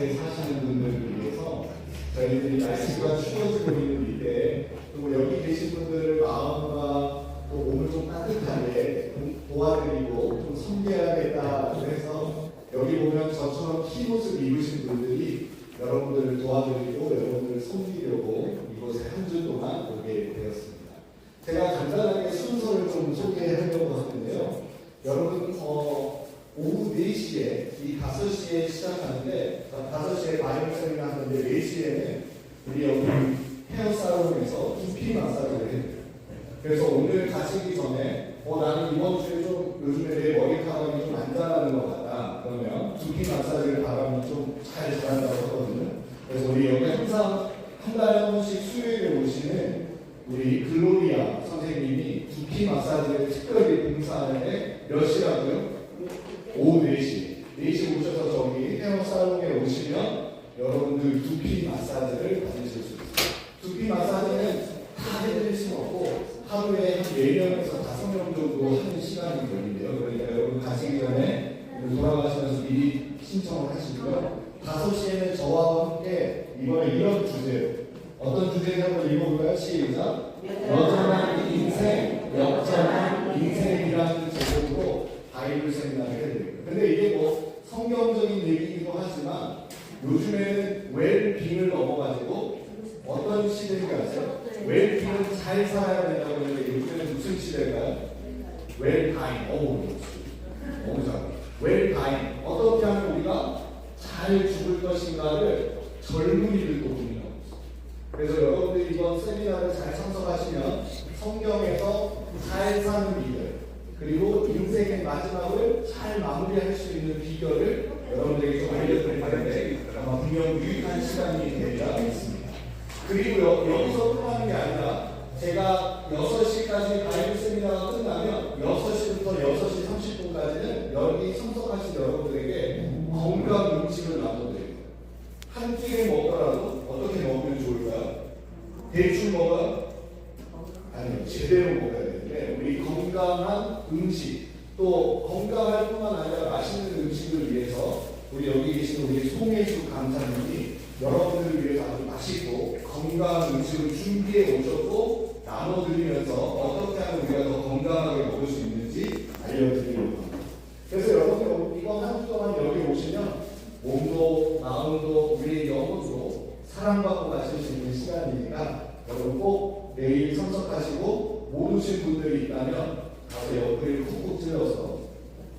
아파트에 사시는 분들을 위해서 저희들이 날씨가 추워지고 있는 이때 또 여기 계신 분들을 마음과 또 몸을 좀 따뜻하게 도와드리고 좀 섬겨야겠다고 해서 여기 보면 저처럼 흰 옷을 입으신 분들이 여러분들을 도와드리고 여러분들을 섬기려고 이곳에 한 주 동안 오게 되었습니다. 제가 간단하게 순서를 좀 소개하려고 하는데요. 여러분 오후 4시에 이 5시에 시작하는데 5시에 바이블 세미나 하는데 4시에는 우리 여기 헤어 살롱에서 두피 마사지를 해요. 그래서 오늘 가시기 전에 나는 이번 주에 좀 요즘에 내 머리카락이 좀 안 자라는 것 같다. 그러면 두피 마사지를 바라면 좀 잘 자란다고 하거든요. 그래서 우리 여기 항상 한 달에 한 번씩 수요일에 오시는 우리 글로리아 선생님이 두피 마사지를 특별히 봉사하는데 몇 시라고요? 오후 4시. 4시 오셔서 저기 헤어 살롱에 오시면 여러분들 두피 마사지를 받으실 수 있어요. 두피 마사지는 다 해드릴 수는 없고 하루에 한 4명에서 5명 정도 하는 시간이 걸린대요. 그러니까 여러분 가시기 전에 돌아가시면서 미리 신청을 하시고요. 5시에는 저와 함께 이번에 이런 주제로 어떤 주제인지 한번 읽어볼까요? 시작! 여전한 인생, 역전한 인생이라는 제목으로 바이블 세미나를 해드립니다. 근데 이게 뭐 성경적인 얘기이기도 하지만 요즘에는 웰빙을 넘어가지고 어떤 시대인지 아세요? 웰빙은 잘 살아야 된다고 하는데 요즘에는 무슨 시대일까요? 웰다잉. 너무 잘해. 웰다잉. 어떻게 하면 우리가 잘 죽을 것인가를 젊은이들도 고민하고 있어요. 그래서 여러분들이 이번 세미나를 잘 참석하시면 성경에서 잘 사는 비결 그리고 인생의 마지막을 잘 마무리할 수 있는 비결을 여러분들에게 좀 알려드릴 텐데 아마 분명 유익한 시간이 되리라 믿습니다. 그리고 여기서 끝나는 게 아니라 제가 6시까지 바이블 세미나가 끝나면 6시부터 6시 30분까지는 여기 참석하신 여러분들에게 건강 음식을 나눠드립니다. 한 끼를 먹더라도 어떻게 먹으면 좋을까요? 대충 먹어요? 아니요, 제대로 먹어야 되는데 우리 건강한 음식 또 건강할 뿐만 아니라 맛있는 음식을 위해서 우리 여기 계신 우리 송혜수 강사님이 여러분들을 위해서 아주 맛있고 건강한 음식을 준비해 오셨고 나눠드리면서 어떻게 하면 우리가 더 건강하게 먹을 수 있는지 알려드리려고 합니다. 그래서 여러분 이번 한 주 동안 여기 오시면 몸도 마음도 우리의 영혼도 사랑받고 가실 수 있는 시간이니까 여러분 꼭 내일 참석하시고 못 오신 분들이 있다면 가서 옆구리를 쿡쿡 찔러서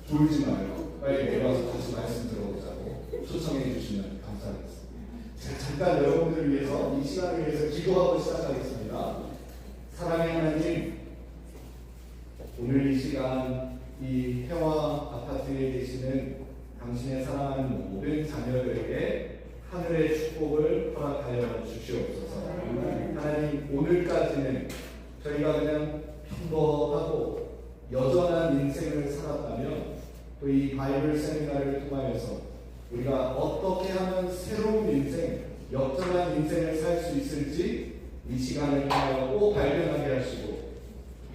졸지 말고 빨리 내려와서 다시 말씀 들어보자고 초청해 주시면 감사하겠습니다. 제가 잠깐 여러분들을 위해서 이 시간을 위해서 기도하고 시작하겠습니다. 사랑의 하나님, 오늘 이 시간 이 해와 아파트에 계시는 당신의 사랑하는 모든 자녀들에게 하늘의 축복을 허락하여 주시옵소서. 하나님, 오늘까지는 저희가 그냥 평범하고 여전한 인생을 살았다면 또 이 바이블 세미나를 통하여서 우리가 어떻게 하면 새로운 인생, 역전한 인생을 살 수 있을지 이 시간을 통하여 꼭 발견하게 하시고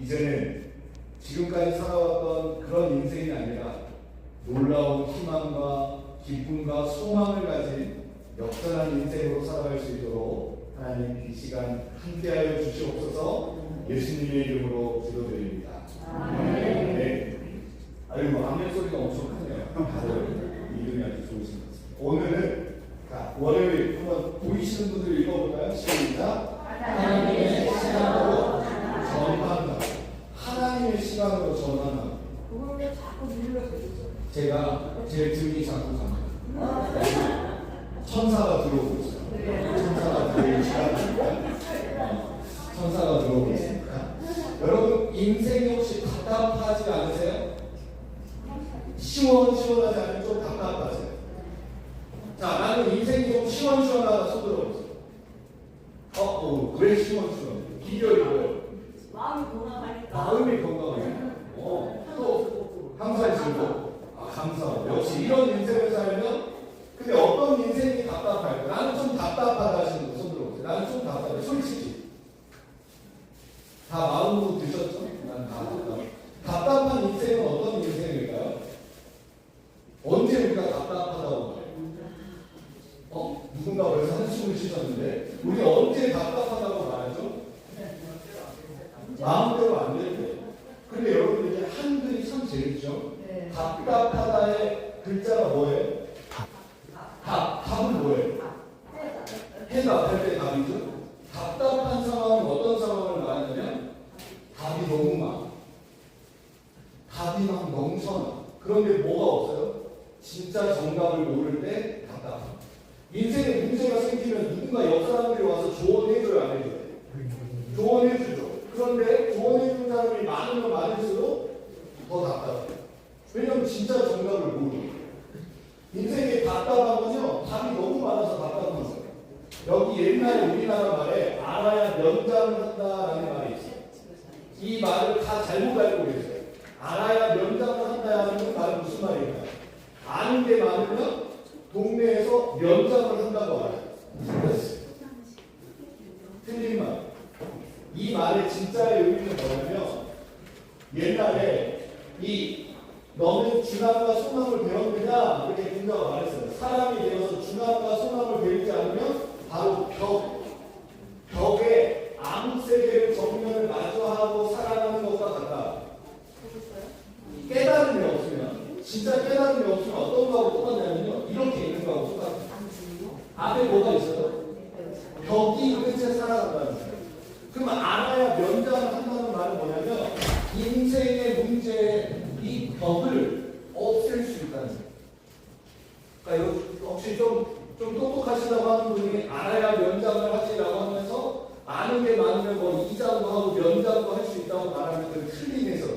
이제는 지금까지 살아왔던 그런 인생이 아니라 놀라운 희망과 기쁨과 소망을 가진 역전한 인생으로 살아갈 수 있도록 하나님 이 시간 함께하여 주시옵소서. 예수님의 이름으로 기도드립니다. 네. 아이고 아멘 소리가 엄청 크네요. 다들 이름이 아주 좋으신 것 같습니다. 오늘은 월요일 한번 보이시는 분들 읽어볼까요? 시작. 하나님의 시간으로 전환하고 하나님의 시간으로 전환하고 그걸 자꾸 눌러주세요. 제가 제 등이 자꾸 갑니다. 천사가 들어오고 있어요. 천사가 들어오는 시간이니까 천사가 들어오고 있으니까 여러분 인생이 혹시 답답하지 않으세요? 시원시원하지 않으면 좀 답답하세요? 자, 나는 인생이 좀 시원시원하다 손 들어보세요. 왜 시원시원해? 비결이 뭐예요? 마음이 건강하니까. 마음이 건강해요. 또 항상 즐겁고 감사하고 역시 이런 인생을 살면 근데 어떤 인생이 답답할까? 나는 좀 답답하다 하시는 분 손 들어보세요. 나는 좀 답답해. 솔직히 다 마음으로 드셨죠? 난 다 답답한 인생은 어떤 인생일까요? 언제 우리가 답답하다고 말해요? 누군가 벌써 한숨을 쉬셨는데 우리 언제 답답하다고 말하죠? 마음대로 안 될 때. 근데 여러분들 이제 한글이 참 재밌죠? 네. 답답하다의 글자가 뭐예요? 답은 뭐예요? 해답할 때 답이죠? 답답한 상황은 어떤 상황을 말하냐면 답이 너무 많아. 답이 막 넘쳐나. 그런데 뭐가 없어요? 진짜 정답을 모를 때 답답함. 인생에 문제가 생기면 누군가 옆 사람들이 와서 조언해줘야 안 해줘요? 조언해주죠. 그런데 조언해주는 사람이 많으면 많을수록 더 답답해요. 왜냐면 진짜 정답을 모르고. 인생에 답답한 건요, 답이 너무 많아서 답답한 거예요. 여기 옛날에 우리나라 말에 알아야 면장을 한다라는 말이 있어요. 이 말을 다 잘못 알고 계세요. 알아야 면장을 한다는 말은 무슨 말일까요? 아는 게 많으면 동네에서 면장을 한다고 알아요. 틀린 말. 이 말의 진짜의 의미는 뭐냐면 옛날에 너는 중함과 소망을 배웠느냐 이렇게 군자가 말했어요. 사람이 되어서 중함과 소망을 배우지 않으면 바로 벽에 암흑 세계를 정면을 마주하고 살아가는 것과 같다. 깨달음이 없으면 진짜 깨달음이 없으면 어떤 거하고 똑같냐면요. 이렇게 있는 거하고 똑같아요. 앞에 뭐가 있어요? 벽이 끝에 살아간다는 거예요. 그러면 알아야 면장을 한다는 말은 뭐냐면 인생의 문제의 이 벽을 없앨 수 있다는 거예요. 그러니까 이거 혹시 좀 똑똑하시다고 하는 분이 알아야 면장을 하시라고 하면서 아는 게 많으면 뭐 이장도 하고 면장도 할 수 있다고 말하는 그 틀린 해석.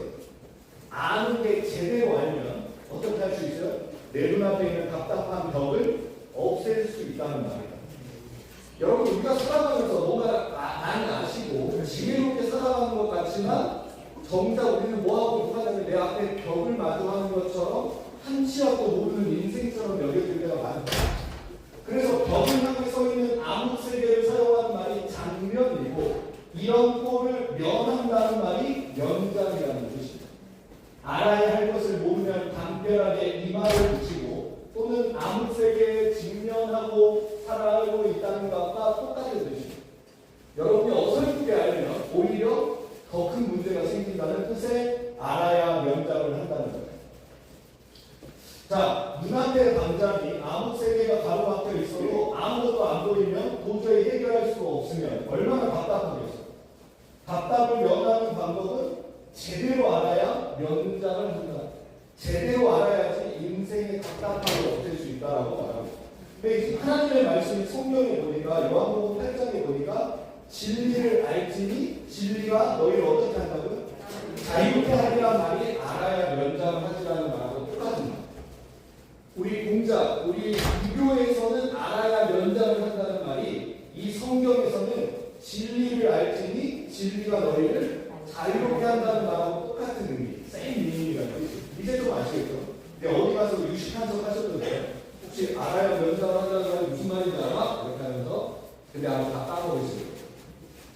아는 게 제대로 알면 어떻게 할 수 있어요? 내 눈앞에 있는 답답한 벽을 없앨 수 있다는 말이에요. 여러분 우리가 살아가면서 뭔가 많이 아시고 지혜롭게 살아가는 것 같지만 정작 우리는 뭐하고 육하냐면 내 앞에 벽을 마주하는 것처럼 한치 앞도 모르는 인생처럼 여겨질 때가 많다. 그래서 벽을 향해 서 있는 암흑 세계를 사용하는 말이 장면이고 이런 꼴을 면한다는 말이 면장이라는 뜻입니다. 알아야 할 것을 모르면 담벼락에 이마를 붙이고 또는 암흑 세계에 직면하고 살아가고 있다는 것과 똑같은 뜻입니다. 여러분이 어설프게 알면 오히려 더 큰 문제가 생긴다는 뜻의 알아야 면장을 한다는 거예요. 자, 눈앞에 당장이 암흑 세계가 가로막혀 있어도 아무것도 안 보이면 도저히 해결할 수가 없으면 얼마나 답답하겠어요. 답답을 면하는 방법은 제대로 알아야 면장을 한다. 제대로 알아야지 인생의 답답함을 없앨 수 있다라고 말합니다. 근데 하나님의 말씀이 성경에 보니까 요한복음 8장에 보니까 진리를 알지니 진리가 너희를 어떻게 한다고요? 자유케 하리란 말이 알아야 면장을 하지라는 말하고 똑같습니다. 우리 공작, 우리 기교에서는 알아야 면장을 한다는 말이 이 성경에서는 진리를 알지니 진리가 너희를 자유롭게 한다는 말하고 똑같은 의미, same meaning이라는 뜻이에요. 이제 좀 아시겠죠? 근데 어디 가서 유식한석 하셔도 돼요. 혹시 알아야 면장을 한다는 말이 무슨 말인지 알아? 이렇게 하면서 근데 아마 다 까먹으시고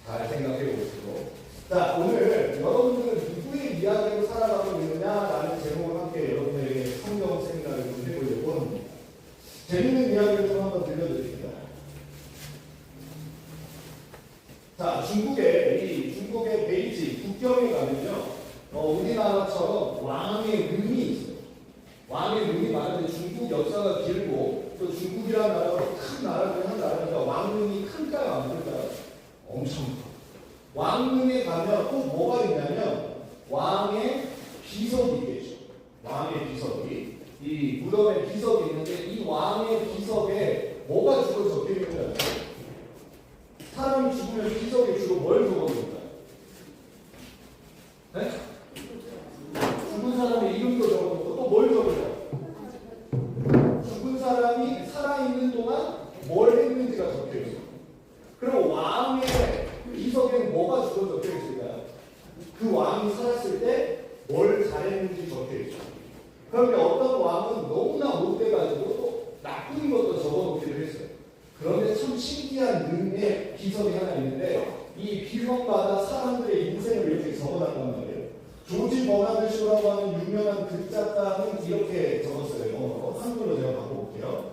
잘 생각해 보시고 자 오늘 여러분들은 누구의 이야기로 살아가고 있느냐라는 제목을 함께 여러분에게 성경 세미나를 좀 해보려고 합니다. 재밌는 이야기를 좀 한번 들려드립니다. 자 중국의 베이지 국경에 가면요 우리나라처럼 왕의 릉이 있어요. 왕의 릉이 많은데 중국 역사가 길고 또 중국이라는 나라가 큰 나라 중에 한 나라니까 왕릉이 큰가요 안 클까요? 엄청 커. 왕릉에 가면 꼭 뭐가 있냐면 왕의 비석이 있겠죠. 왕의 비석이 이 무덤에 비석이 있는데 이 왕의 비석에 뭐가 주로 적혀 있는 거예요? 사람이 죽으면 비석에 주로 뭘 적어놓을까요? 네? 죽은 사람의 이름도 적어놓고 또 뭘 적을까요? 죽은 사람이 살아있는 동안 뭘 했는지가 적혀 있어요. 그럼 왕의 비석에는 뭐가 주로 적혀 있을까요? 그 왕이 살았을 때 뭘 잘했는지 적혀 있어요. 그런데 어떤 왕은 너무나 못돼가지고 또 나쁜 것도 적어놓기로 했어요. 그런데 참 신기한 능의 비석이 하나 있는데 이 비석마다 사람들의 인생을 이렇게 적어놨단 말이에요. 조지 버나드 쇼라고 하는 유명한 글작가는 이렇게 적었어요. 한글로 제가 바꿔볼게요.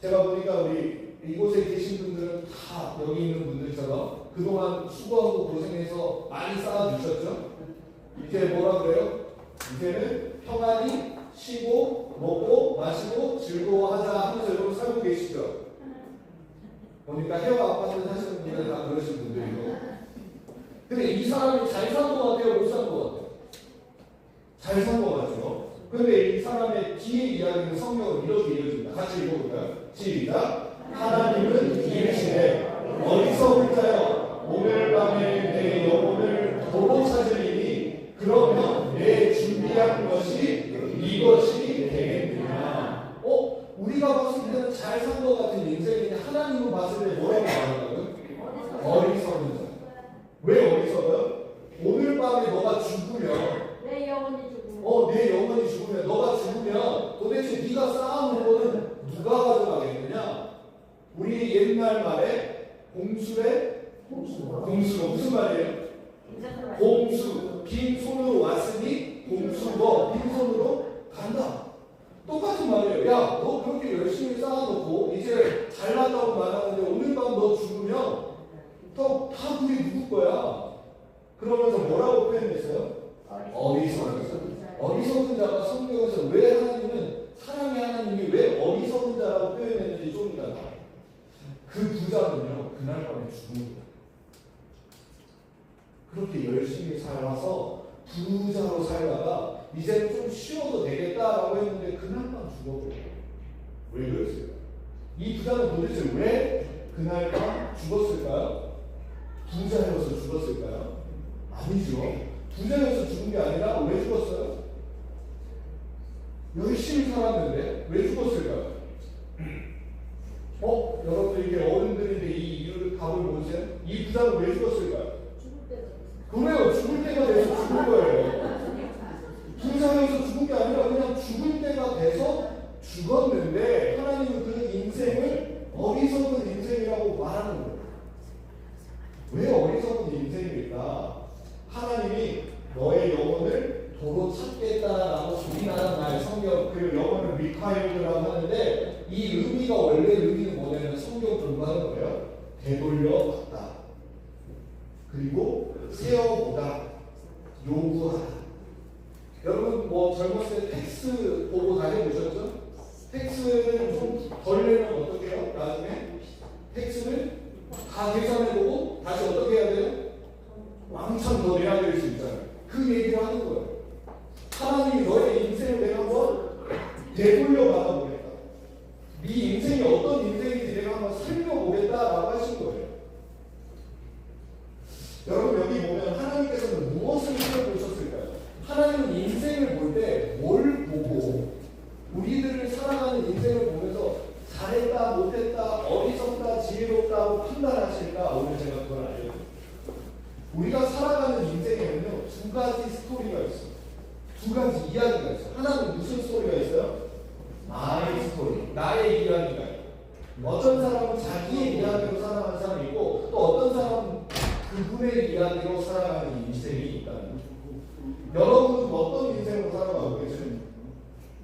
제가 보니까 우리 이곳에 계신 분들은 다 여기 있는 분들처럼 그동안 수고하고 고생해서 많이 쌓아주셨죠? 이제 뭐라 그래요? 이제는 평안히 쉬고 먹고 마시고 즐거워하자 하면서 여러분 살고 계시죠? 보니까 해외 아파트 사시는 분들 다 그러신 분들이고. 근데 이 사람이 잘 산 것 같아요? 못 산 것 같아요? 잘 산 것 같죠? 근데 이 사람의 뒤에 이야기는 성경은 이렇게 이어집니다. 같이 읽어볼까요? 시작! 하나님은 이르시되 어리석은 자여 오늘 밤에 내 영혼을 도로 찾으리니 그러면 내 준비한 것이 이것이 되겠느냐. 우리가 봤을 때는 잘 산 것 같은 인생인데 하나님은 봤을 때 뭐라고 말한다고요? 어리석은 자. 왜 어리석어요? 오늘 밤에 너가 죽으면 내 영혼이 죽으면 내 영혼이 죽으면 너가 죽으면 도대체 네가 쌓아놓은 거는 누가 가져가겠느냐? 우리 옛날 말에 공수가 무슨 말이에요? 공수 빈손으로 왔으니 공수고 빈손으로 간다. 똑같은 말이에요. 야, 너 그렇게 열심히 쌓아놓고 이제 잘났다고 말하는데 오늘 밤 너 죽으면 다 그게 누구 거야? 그러면서 뭐라고 표현했어요? 어리석은 자가 성경에서 왜 하나님은 사랑의 하나님이 왜 어리석은 자라고 표현했는지 좀 이따 나와요. 그 부자는요 그날 밤에 죽은 거예요. 그렇게 열심히 살아서 부자로 살다가 이제는 좀 쉬어도 되겠다라고 했는데 그날 밤 죽어버려요. 왜 그랬어요? 이 부자는 도대체 왜 그날 밤 죽었을까요? 부자여서 죽었을까요? 아니죠. 부자여서 죽은 게 아니라 왜 죽었어요? 열심히 살았는데 왜 죽었을까요? 여러분들 이게 어른들인데 이 이유를 답을 모르세요? 이 부자는 왜 죽었을까요? 그래요. 죽을 때가 돼서 죽은 거예요. 부자여서 죽은 게 아니라 그냥 죽을 때가 돼서 죽었는데 하나님은 그 인생을 어리석은 인생이라고 말하는 거예요. 왜 어리석은 인생일까? 하나님이 너의 영혼을 도로 찾겠다라고 소리나는 말 성경 그 영혼을 리콰이어드라고 하는데 이 의미가 원래 의미는 뭐냐면 성경 공부하는 거예요. 되돌려 받다. 그리고 세어보다 요구하다. 여러분 뭐 젊었을 때 텍스 보고 다 해보셨죠? 텍스를 좀 덜 내면 어떻게 해요? 나중에 텍스를 다 계산해보고 다시 어떻게 해야 돼요? 왕창 더 내야 될 수 있잖아요. 그 얘기를 하는 거예요. 하나님이 너의 인생을 내가 한번 되돌려 받아보겠다. 네 인생이 어떤 인생인지 내가 한번 살펴보겠다라고 하신 거예요. 여러분 여기 보면 하나님께서는 무엇을 살펴보셨을까요? 하나님은 인생을 볼 때 뭘 보고 우리들을 살아가는 인생을 보면서 잘했다 못했다 어리석다 지혜롭다고 판단하실까? 오늘 제가 그걸 알려드릴게요. 우리가 살아가는 인생에는요 두 가지 스토리가 있어요. 두 가지 이야기가 있어요. 하나는 무슨 스토리가 있어요? 나의 스토리, 나의 이야기가 있어요. 어떤 사람은 자기의 이야기로 살아가는 사람이 있고 또 어떤 사람은 그분의 이야기로 살아가는 인생이 있다는 거죠. 여러분은 어떤 인생으로 살아가고 계세요?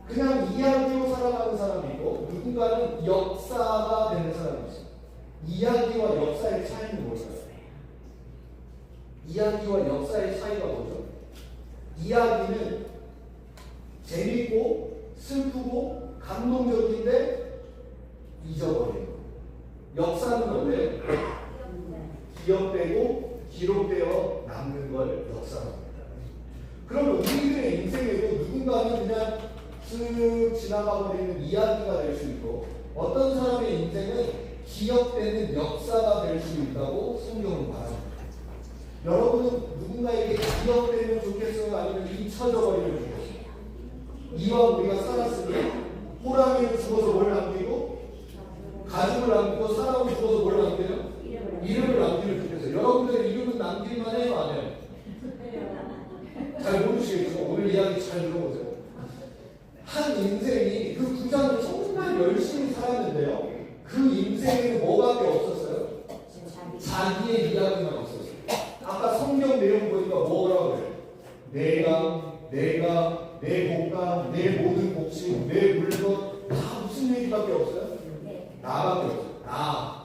그냥 이야기로 살아가는 사람이 있고 누군가는 역사가 되는 사람이 있어요. 이야기와 역사의 차이는 뭘까요? 이야기와 역사의 차이가 뭐죠? 이야기는 재밌고 슬프고 감동적인데 잊어버려요. 역사는 어때요? 기억되고 기록되어 남는 걸 역사합니다. 그러면 우리들의 인생에도 누군가는 그냥 쓱 지나가버리는 이야기가 될 수 있고 어떤 사람의 인생은 기억되는 역사가 될 수 있다고 성경은 말합니다. 여러분은 누군가에게 기억되면 좋겠어요? 아니면 잊혀져버리면 좋겠어요? 이왕 우리가 살았으니 호랑이를 죽어서 뭘 남기고 가죽을 남기고 사람을 죽어서 뭘 남겨요? 이름을 남기면 좋겠어요. 여러분들의 이름은 남길만 해요? 안 해요? 잘 모르시겠죠? 오늘 이야기 잘 들어보세요. 한 인생이 그 부자는 정말 열심히 살았는데요. 그 인생에는 뭐밖에 없었어요? 자기의 이야기만 없었어요. 아까 성경 내용 보니까 뭐라고 그래요? 내가, 내 복감, 내 모든 복식, 내 물건 다 무슨 얘기밖에 없어요? 나밖에 없어요. 나.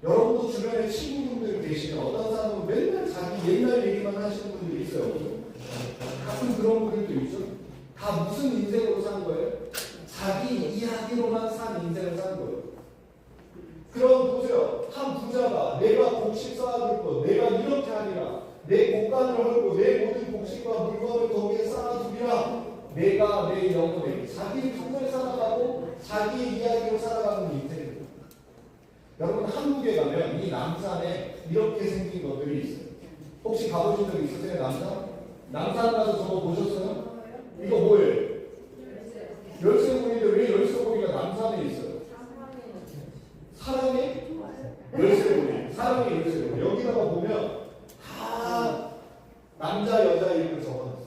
여러분도 주변에 친구분들 계시면 어떤 사람은 맨날 자기 옛날 얘기만 하시는 분들이 있어요. 가끔 그런 분들도 있죠. 다 무슨 인생으로 사는 거예요? 자기 이야기로만 산 인생을 사는 거예요. 그럼 보세요. 한 부자가 내가 곡식 쌓아둘 것, 내가 이렇게 하리라. 내 곡간을 헐고 내 모든 곡식과 물건을 거기에 쌓아두리라. 내가 내 영혼에 자기 평생 살아가고 자기 이야기로 살아가는 인생이에요. 여러분 한국에 가면 이 남산에 이렇게 생긴 것들이 있어요. 혹시 가보신 적 있으세요? 남산? 남산 가서 저거 보셨어요? 이거 뭐예요? 열쇠고리인데 왜 열쇠고리가 남산에 있어요? 사랑의 열쇠고리. 사랑의 열쇠고리. 여기다가 보면 다 남자 여자 이름을 적어놨어요.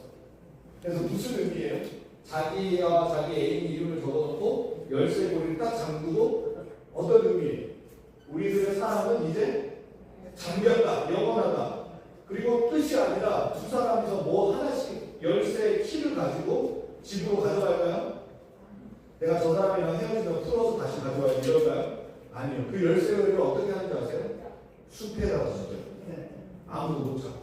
그래서 무슨 의미예요? 자기와 자기 애인 이름을 적어놓고 열쇠고리를 딱 잠그고 어떤 의미예요? 우리들의 사랑은 이제 잠겼다, 영원하다. 그리고 끝이 아니라 두 사람이서 뭐 하나씩 열쇠의 키를 가지고 집으로 가져갈까요? 내가 저 사람이랑 헤어지면 풀어서 다시 가져와야지 이럴까요? 아니요. 그 열쇠를 어떻게 하는지 아세요? 숲에다가 던져요. 아무도 못 잡고.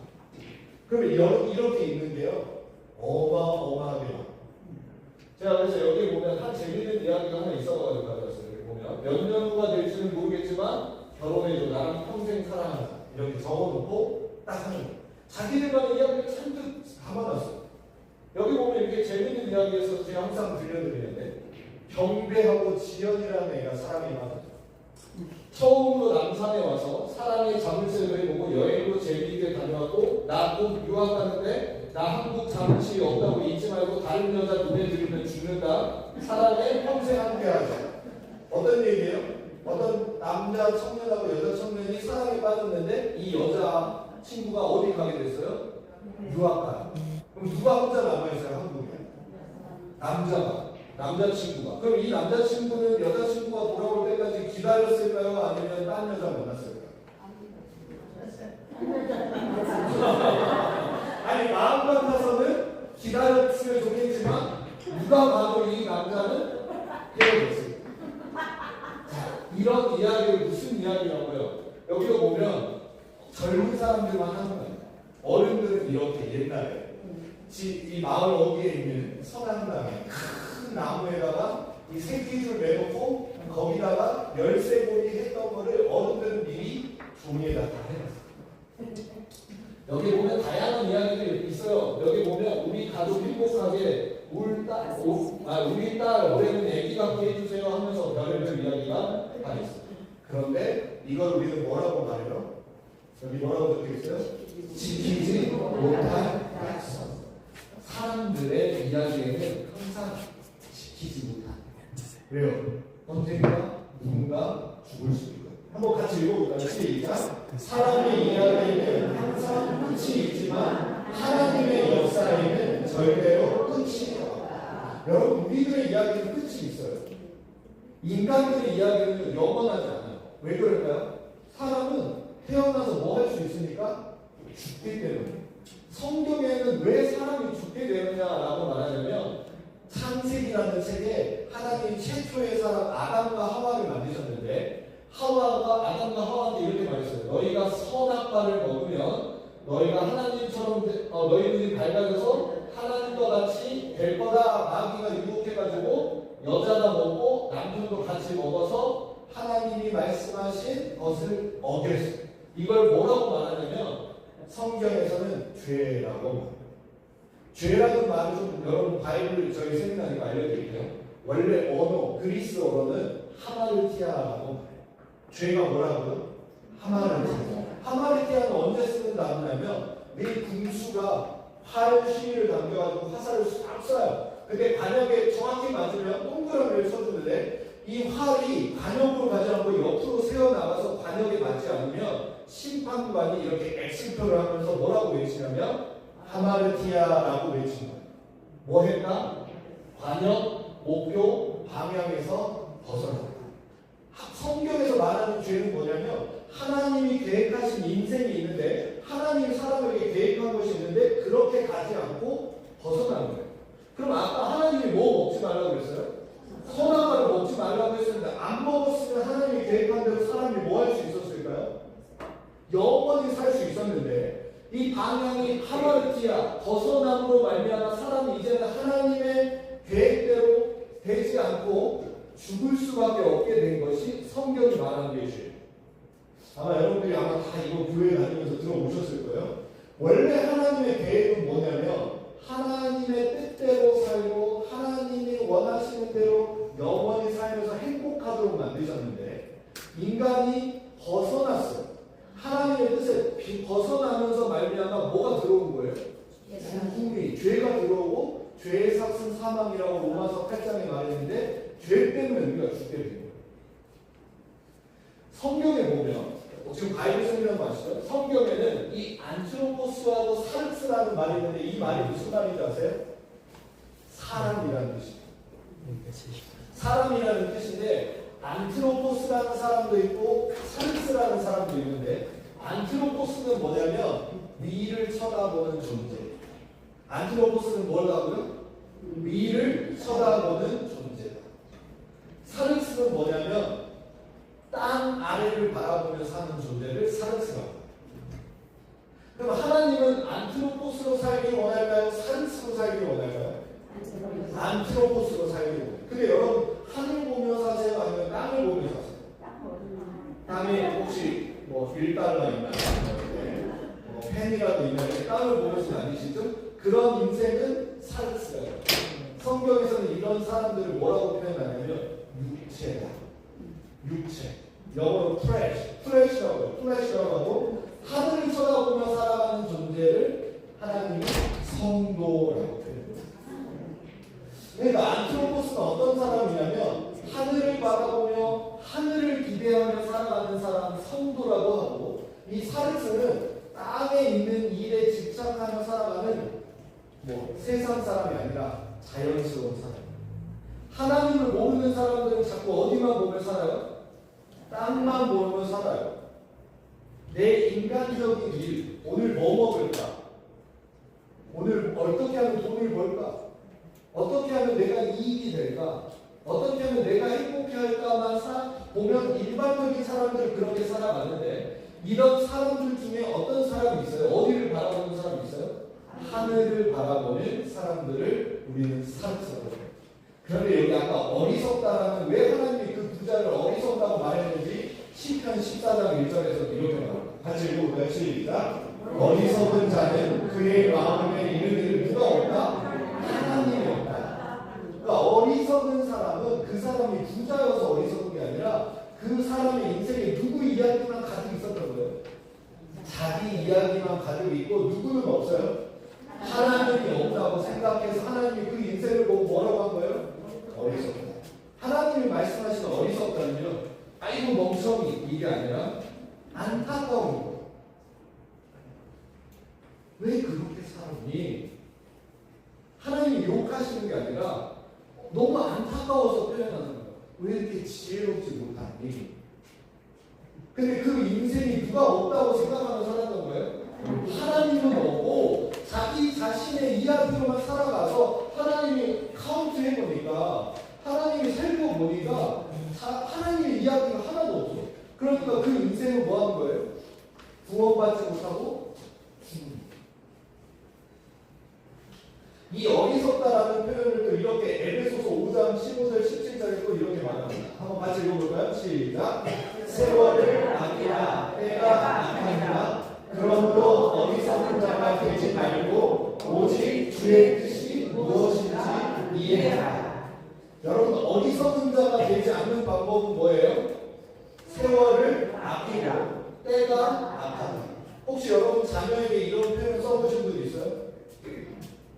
그러면 이렇게 있는데요. 어마어마하게 많아요. 제가 그래서 여기 보면 한 재밌는 이야기가 하나 있어가지고 가져왔어요. 여기 보면 몇 년 후가 될지는 모르겠지만 결혼해줘. 나랑 평생 사랑한다. 이렇게 적어놓고 딱 하는 거예요. 자기들만의 이야기를 잔뜩 담아놨어요. 여기 보면 이렇게 재밌는 이야기에서 제가 항상 들려드리는데 경배하고 지연이라는 애가 사람이 많아요. 처음으로 남산에 와서 사랑의 자물쇠를 해보고 여행으로 재미있게 다녀왔고 나 곧 유학 가는데 나 한국 자물쇠 없다고 잊지 말고 다른 여자 눈에 들이면 죽는다. 사랑에 평생 함께하자. 어떤 얘기예요? 어떤 남자 청년하고 여자 청년이 사랑에 빠졌는데 이 여자 친구가 어디 가게 됐어요? 유학 가요. 그럼 누가 혼자 남아있어요? 한국에? 남자친구가. 그럼 이 남자친구는 여자친구가 돌아올 때까지 기다렸을까요? 아니면 딴 여자 만났을까요? 아니 마음 같아서는 기다렸으면 좋겠지만 누가 봐도 이 남자는 헤어졌어요. 자, 이런 이야기를 무슨 이야기라고요? 여기로 보면 젊은 사람들만 하는 거예요. 어른들은 이렇게 옛날에 이 마을 어귀에 있는 서당당에 큰 나무에다가 이 새끼줄 매놓고 거기다가 열쇠고리 했던 거를 어른들은 미리 종이에다 다 해놨어요. 여기 보면 다양한 이야기들이 있어요. 여기 보면 우리 가족 행복하게 우리 딸 올해는 애기 갖게 해주세요 하면서 별의별 이야기가 다 있어요. 그런데 이걸 우리는 뭐라고 말해요? 여기 뭐라고 적혀있어요? 지키지 못할 약속. 사람들의 이야기에는 항상 지키지 못한. 왜요? 언젠가 누군가 죽을 수 있거든요. 한번 같이 읽어볼까요? 시작. 사람의 이야기에는 항상 끝이 있지만 하나님의 역사에는 절대로 끝이 없다. 여러분 우리들의 이야기는 끝이 있어요. 인간들의 이야기는 영원하지 않아요. 왜 그럴까요? 사람은 태어나서 뭐 할 수 있습니까? 죽기 때문에. 성경에는 왜 사람이 죽게 되느냐라고 말하냐면 창세기라는 책에 하나님 최초의 사람 아담과 하와를 만드셨는데 아담과 하와한테 이렇게 말했어요. 너희가 선악과를 먹으면 너희가 하나님처럼 너희 눈이 밝아져서 하나님과 같이 될 거다. 마귀가 유혹해가지고 여자가 먹고 남편도 같이 먹어서 하나님이 말씀하신 것을 어겼어요. 이걸 뭐라고 말하냐면 성경에서는 죄라고 말해요. 죄라는 말을 좀 여러분 바이블 저희 세미나에 알려드릴게요. 원래 언어 그리스 언어는 하마르티아라고 말해요. 죄가 뭐라고요? 하마르티아. 하마르티아는 언제 쓰는 단어냐면 네 궁수가 활 시위를 당겨가지고 화살을 싹 쏴요. 근데 관역에 정확히 맞으면 동그라미를 쳐주는데 이 활이 관역으로 가지 않고 옆으로 새어나가서 관역에 맞지 않으면 심판관이 이렇게 X표를 하면서 뭐라고 외치냐면 하마르티아라고 외치는 거예요. 뭐 했다? 관역, 목표, 방향에서 벗어났다. 성경에서 말하는 죄는 뭐냐면 하나님이 계획하신 인생이 있는데 하나님이 사람에게 계획한 것이 있는데 그렇게 가지 않고 벗어나는 거예요. 그럼 아까 하나님이 뭐 먹지 말라고 그랬어요? 선악과를 먹지 말라고 했는데 안 먹었으면 하나님이 계획한 대로 사람이 뭐 할 수 있었을까요? 영원히 살 수 있었는데 이 방향이 하마르티아 벗어남으로 말미암아 사람이 이제는 하나님의 계획대로 되지 않고 죽을 수밖에 없게 된 것이 성경이 말하는 것이에요. 아마 여러분들이 아마 다 이거 교회 다니면서 들어오셨을 거예요. 원래 하나님의 계획은 뭐냐면 하나님의 뜻대로 살고 하나님이 원하시는 대로 영원히 살면서 행복하도록 만드셨는데 인간이 벗어났어요. 하나님의 뜻에 벗어나면서 말미암아 뭐가 들어온 거예요? 죽음이, 죄가 들어오고 죄의 삭은 사망이라고 로마서 8장에 말했는데 죄 때문에 우리가 죽게 된 거예요. 성경에 보면 지금 바이블 성경 아시죠? 성경에는 이 안트로포스하고 사르스라는 말이 있는데 이 말이 무슨 말인지 아세요? 사람이라는 뜻이에요. 사람이라는 뜻인데 안트로포스라는 사람도 있고 사르스라는 사람도 있는데 안트로포스는 뭐냐면 위를 쳐다보는 존재. 안트로포스는 뭐라고요? 위를 쳐다보는 존재다. 사르스는 뭐냐면 땅 아래를 바라보며 사는 존재를 사르스라고 합니다. 그럼 하나님은 안트로포스로 살기 원할까요? 사르스로 살기 원할까요? 안트로포스로 살기 원해요. 근데 여러분 하늘 보며 사세요? 아니면 땅을 보며 사세요? 땅에 혹시 뭐 1달러 있나요? 뭐 펜이라도 있나요? 땅을 보면서 다니시죠? 그런 인생은 사르스예요. 성경에서는 이런 사람들을 뭐라고 표현하냐면 육체다. 육체. 영어로 플래시라고 해요. 플래시라고 하고 하늘을 쳐다보며 살아가는 존재를 하나님이 성도라고 표현해요. 그러니까 안트로포스는 어떤 사람이냐면 하늘을 바라보며 하늘을 기대하며 살아가는 사람 성도라고 하고 이 사르스는 땅에 있는 일에 집착하며 살아가는 뭐 세상 사람이 아니라 자연스러운 사람. 하나님을 모르는 사람들은 자꾸 어디만 보며 살아요? 땅만 보며 살아요. 내 인간적인 일, 오늘 뭐 먹을까? 오늘 어떻게 하면 돈을 벌까? 어떻게 하면 내가 이익이 될까? 어떻게 하면 내가 행복해 할까만 보면 일반적인 사람들은 그렇게 살아가는데 이런 사람들 중에 어떤 사람이 있어요? 어디를 바라보는 사람이 있어요? 하늘을 바라보는 사람들을 우리는 사르스라고 해요. 그런데 여기 아까 어리석다라는 왜 하나님이 그 부자를 어리석다고 말했는지 시편 14장 1절에서 이렇게 말합니다. 같이 읽어볼까요? 시작. 어리석은 자는 그의 마음에 이르기를 누가 없다? 하나님이 없다. 그러니까 어리석은 사람은 그 사람이 부자여서 어리석은 게 아니라 그 사람의 인생에 누구 이야기만 가지고 있었던 거예요. 자기 이야기만 가지고 있고 누구는 없어요. 하나님이 없다고 생각해서 하나님이 그 인생을 보고 뭐라고 한 거예요? 어리석다. 하나님이 말씀하시는 어리석다는요, 아이고 멍청이 이게 아니라 안타까운 거예요. 왜 그렇게 살았니? 하나님이 욕하시는 게 아니라 너무 안타까워서 표현하는 거예요. 왜 이렇게 지혜롭지 못하니? 근데 그 인생이 누가 없다고 생각하며 살았던 거예요? 하나님은 없고 자기 자신의 이야기로만 살아가서 하나님이 카운트 해보니까 하나님이 살고 보니까 하나님의 이야기가 하나도 없어. 그러니까 그 인생은 뭐 하는 거예요? 구원받지 못하고 이 어리석다라는 표현을 또 이렇게 에베소서 5장 15절 17절에 또 이렇게 말합니다. 한번 같이 읽어볼까요? 시작. 세월을 아끼라 때가 악하니라. 그러므로 어리석은 자가 되지 말고 오직 주의 뜻이 무엇인지 이해하라. 여러분 어리석은 자가 되지 않는 방법은 뭐예요? 세월을 아끼고 때가 악하다. 혹시 여러분 자녀에게 이런 표현 써보신 분 있어요?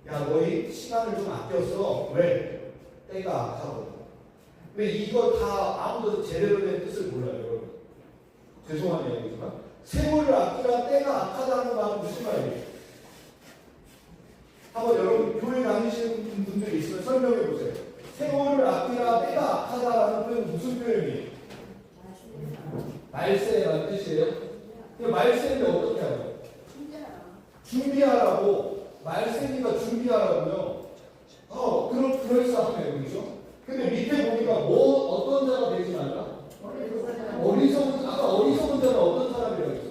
야 너희 시간을 좀 아꼈어. 왜? 때가 악하거든. 왜 이거 다 아무도 제대로 된 뜻을 몰라요 여러분. 죄송한 이야기지만 세월을 아끼라 때가 악하다는 말은 무슨 말이에요? 한번 여러분 교회 다니시는 분들이 있으면 설명해 보세요. 세월을 아끼라 때가 악하다라는 표현은 무슨 표현이에요? 말세라는 뜻이에요. 말세인데 어떻게 하죠? 준비하라고. 말세니까 준비하라고요. 그럴싸하네요, 그렇죠? 근데 밑에 보니까 뭐 어떤 자가 되지 말라? 어리석은 아까 어리석은 자는 어떤 사람이라고 했어?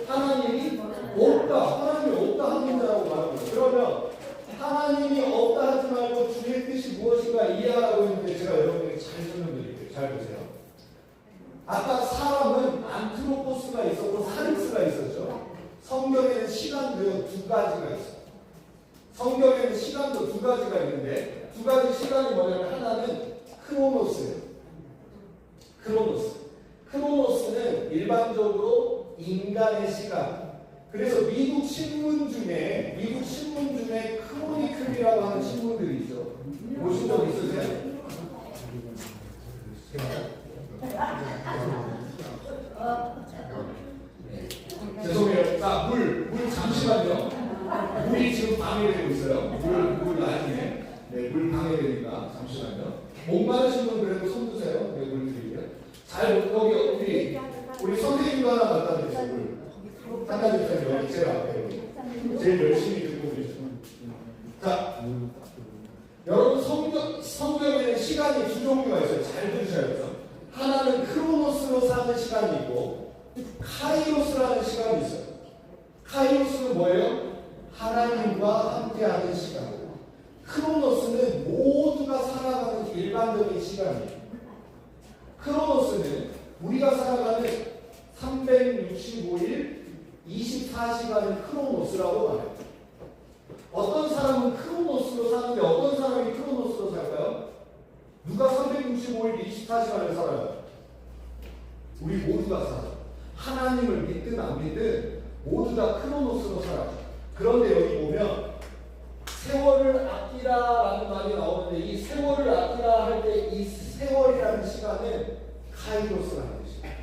하나님이 없다. 하나님이 없다 하는 자라고 말하고 있어요. 그러면 하나님이 없다 하지 말고 주의 뜻이 무엇인가 이해하라고 했는데 제가 여러분에게 잘 설명드릴게요. 잘 보세요. 아까 사람은 안트로포스가 있었고 사릭스가 있었죠. 성경에는 시간도 두 가지가 있어요. 성경에는 시간도 두 가지가 있는데 두 가지 시간이 뭐냐면 하나는 크로노스예요. 크로노스는 일반적으로 인간의 시간. 그래서 미국 신문 중에 크로니클이라고 하는 신문들이 있죠. 보신 적 있으세요? 죄송해요. 자, 물 잠시만요. 물이 지금 방해되고 있어요. 물 나중에. 네, 물 방해되니까 잠시만요. 목 마르신 분 그래도 손 드세요. 네, 물 드릴게요. 잘 여기 우리 선생님도 하나 갖다 드세요. 물. 하나 주세요. 여기 제일 앞에 여기. 제일 열심히 듣고 계시죠. 자, 여러분 성경에는 시간이 두 종류가 있어요. 잘 들으셔야죠. 하나는 크로노스로 사는 시간이 있고 카이로스라는 시간이 있어요. 카이로스는 뭐예요? 하나님과 함께하는 시간. 크로노스는 모두가 살아가는 일반적인 시간이에요. 크로노스는 우리가 살아가는 365일 24시간을 크로노스라고 말해요. 어떤 사람은 크로노스로 사는데 어떤 사람이 크로노스로 살까요? 누가 365일 24시간을 살아요? 우리 모두가 살아요. 하나님을 믿든 안 믿든 모두 다 크로노스로 살아요. 그런데 여기 보면 세월을 아끼라라는 말이 나오는데 이 세월을 아끼라 할 때 이 세월이라는 시간은 카이로스라는 뜻이에요.